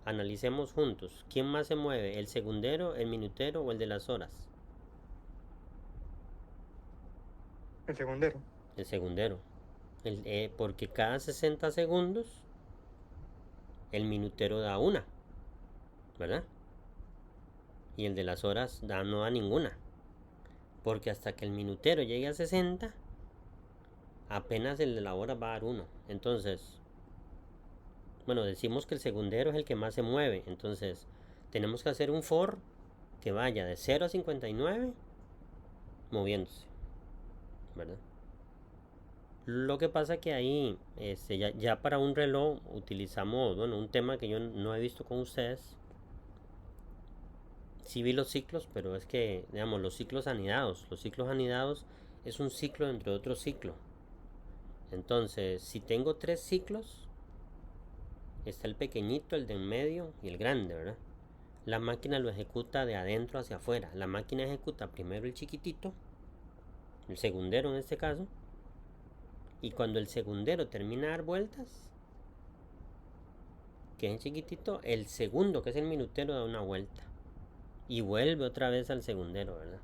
Analicemos juntos. ¿Quién más se mueve? ¿El segundero, el minutero o el de las horas? El segundero. El segundero. Porque cada 60 segundos el minutero da una, ¿verdad? Y el de las horas no da ninguna. Porque hasta que el minutero llegue a 60, apenas el de la hora va a dar uno. Entonces, bueno, decimos que el segundero es el que más se mueve. Entonces, tenemos que hacer un for que vaya de 0 a 59 moviéndose, ¿verdad? Lo que pasa que ahí, ya para un reloj utilizamos, bueno, un tema que yo no he visto con ustedes. Sí vi los ciclos, pero es que, digamos, los ciclos anidados. Los ciclos anidados es un ciclo dentro de otro ciclo. Entonces, si tengo 3 ciclos, está el pequeñito, el de en medio y el grande, ¿verdad? La máquina lo ejecuta de adentro hacia afuera. La máquina ejecuta primero el chiquitito, el segundero en este caso, y cuando el segundero termina de dar vueltas, que es el chiquitito, el segundo, que es el minutero, da una vuelta y vuelve otra vez al segundero, ¿verdad?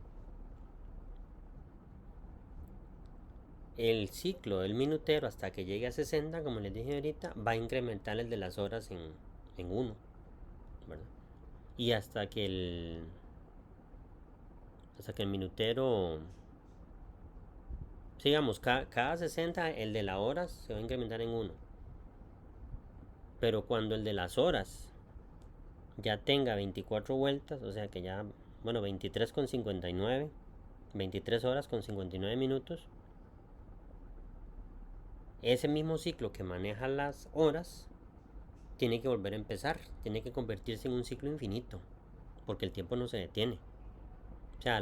El ciclo del minutero hasta que llegue a 60, como les dije ahorita, va a incrementar el de las horas en 1, ¿verdad? Y hasta que el minutero, sigamos, cada 60 el de las horas se va a incrementar en 1. Pero cuando el de las horas ya tenga 24 vueltas, o sea que ya, bueno, 23,59, 23 horas con 59 minutos, ese mismo ciclo que maneja las horas tiene que volver a empezar, tiene que convertirse en un ciclo infinito, porque el tiempo no se detiene. O sea, a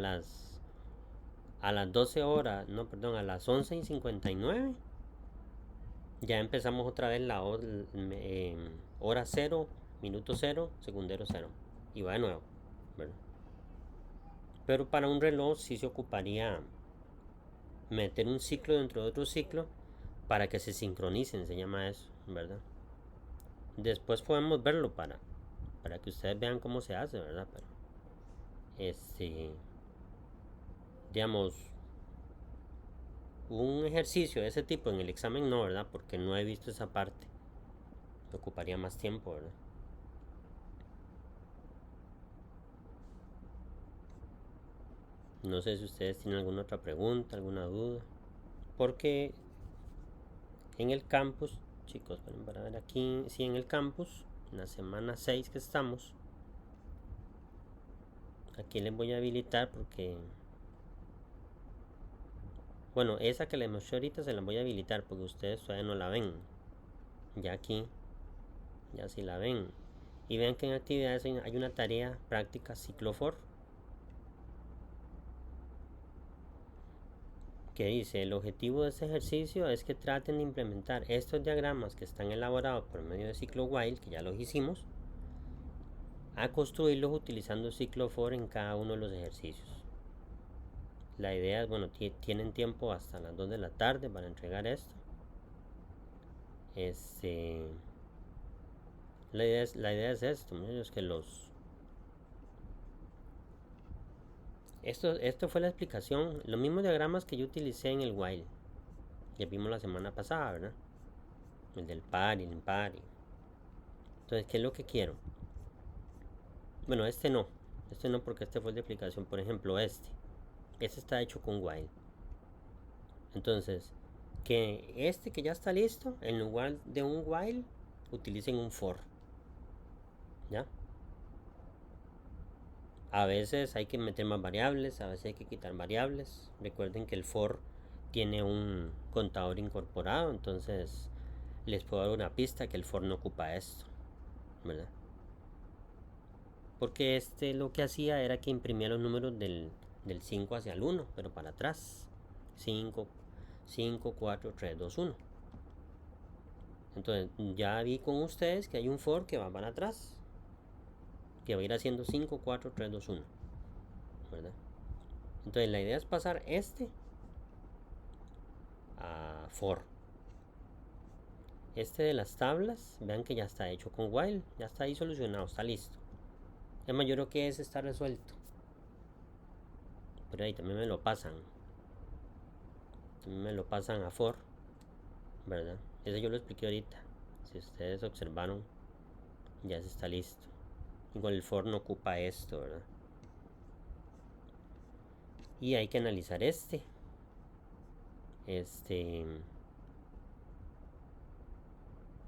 las 12 horas, no, perdón, a las 11:59 ya empezamos otra vez la hora 0, minuto 0, segundero 0, y va de nuevo, ¿verdad? Pero para un reloj sí se ocuparía meter un ciclo dentro de otro ciclo para que se sincronicen, se llama eso, ¿verdad? Después podemos verlo para que ustedes vean cómo se hace, ¿verdad? Pero digamos, un ejercicio de ese tipo en el examen no, ¿verdad? Porque no he visto esa parte. Me ocuparía más tiempo, ¿verdad? No sé si ustedes tienen alguna otra pregunta, alguna duda. Porque en el campus, chicos, para ver aquí, sí, en el campus, en la semana 6 que estamos, aquí les voy a habilitar porque, bueno, esa que les mostré ahorita se la voy a habilitar porque ustedes todavía no la ven. Ya aquí, ya si la ven. Y vean que en actividades hay una tarea práctica ciclofor que dice: el objetivo de este ejercicio es que traten de implementar estos diagramas que están elaborados por medio de ciclo while, que ya los hicimos, a construirlos utilizando ciclo for en cada uno de los ejercicios. La idea es, bueno, tienen tiempo hasta las 2 de la tarde para entregar esto. La idea es esto, muchachos, que esto fue la explicación, los mismos diagramas que yo utilicé en el while, que vimos la semana pasada, ¿verdad? El del par y el impar. Entonces, ¿qué es lo que quiero? Bueno, este no porque este fue el de aplicación. Por ejemplo, este está hecho con while. Entonces, que este que ya está listo, en lugar de un while, utilicen un for. ¿Ya? A veces hay que meter más variables, a veces hay que quitar variables. Recuerden que el for tiene un contador incorporado, entonces les puedo dar una pista que el for no ocupa esto, ¿verdad? Porque lo que hacía era que imprimía los números del 5 hacia el 1, pero para atrás. 5, 4, 3, 2, 1. Entonces ya vi con ustedes que hay un for que va para atrás, que va a ir haciendo 5, 4, 3, 2, 1, ¿verdad? Entonces la idea es pasar a for. Este de las tablas, vean que ya está hecho con while, ya está ahí solucionado, está listo. Es más, yo creo que ese está resuelto. Pero ahí también me lo pasan. También me lo pasan a for, ¿verdad? Ese yo lo expliqué ahorita. Si ustedes observaron, ya se está listo. Igual el for no ocupa esto, ¿verdad? Y hay que analizar este.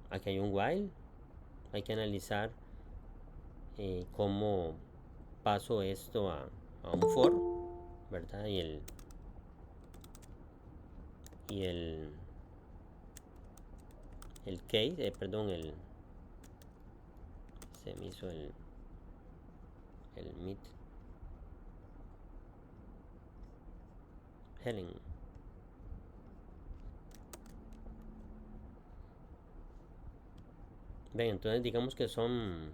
Aquí hay un while. Hay que analizar cómo paso esto a un for, ¿verdad? Y el case, perdón, se me hizo el meet Helen. Ven, entonces digamos que son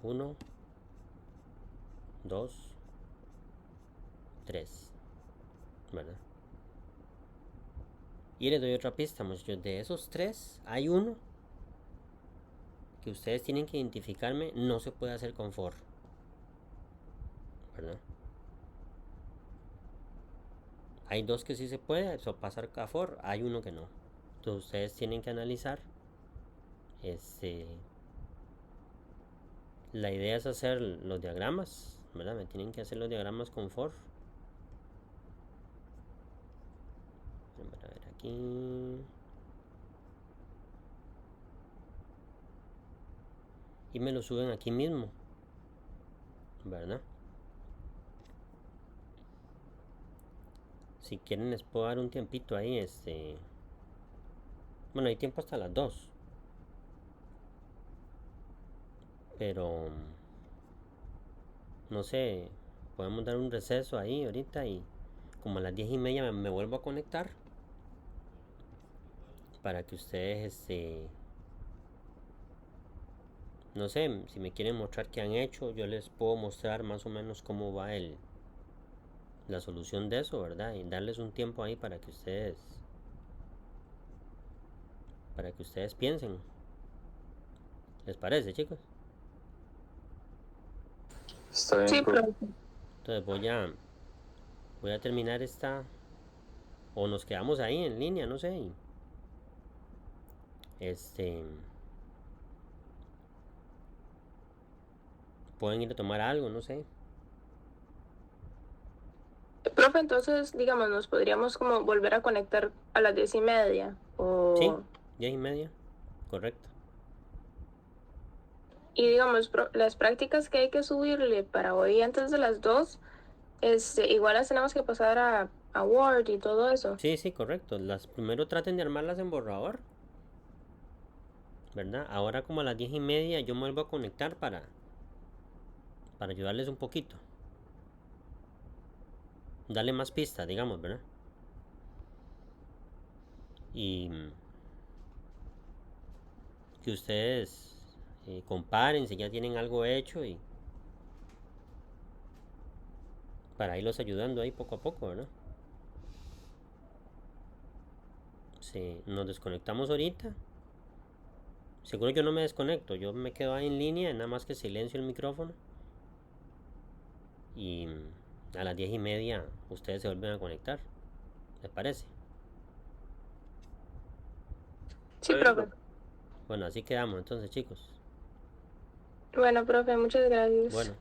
1, 2, 3, ¿verdad? Y les doy otra pista, muchachos. De esos 3, hay uno que ustedes tienen que identificarme. No se puede hacer con for, ¿verdad? Hay 2 que sí se puede, eso pasar a for. Hay uno que no. Entonces ustedes tienen que analizar. La idea es hacer los diagramas, ¿verdad? Me tienen que hacer los diagramas con for. A ver aquí. Y me lo suben aquí mismo, ¿verdad? Si quieren les puedo dar un tiempito ahí, bueno, hay tiempo hasta las 2. Pero no sé, podemos dar un receso ahí ahorita y como a las 10:30 me vuelvo a conectar para que ustedes, no sé, si me quieren mostrar qué han hecho, yo les puedo mostrar más o menos cómo va la solución de eso, ¿verdad? Y darles un tiempo ahí para que ustedes piensen. ¿Les parece, chicos? Está bien, Sí, profe. profe. Entonces voy a terminar esta, o nos quedamos ahí en línea, no sé. Pueden ir a tomar algo, no sé. Profe, entonces, digamos, nos podríamos como volver a conectar a las 10:30 Sí, o... 10:30, correcto. Y digamos, las prácticas que hay que subirle para hoy antes de las 2, igual las tenemos que pasar a Word y todo eso. Sí, sí, correcto. Primero traten de armarlas en borrador, ¿verdad? Ahora como a las 10:30 yo me vuelvo a conectar para ayudarles un poquito. Darle más pistas, digamos, ¿verdad? Y que ustedes comparen si ya tienen algo hecho y para irlos ayudando ahí poco a poco, ¿verdad? Si nos desconectamos ahorita, seguro yo no me desconecto, yo me quedo ahí en línea, nada más que silencio el micrófono y a las 10:30 ustedes se vuelven a conectar. ¿Les parece? Sí, profe. Bueno, así quedamos entonces, chicos. Bueno, profe, muchas gracias. Bueno.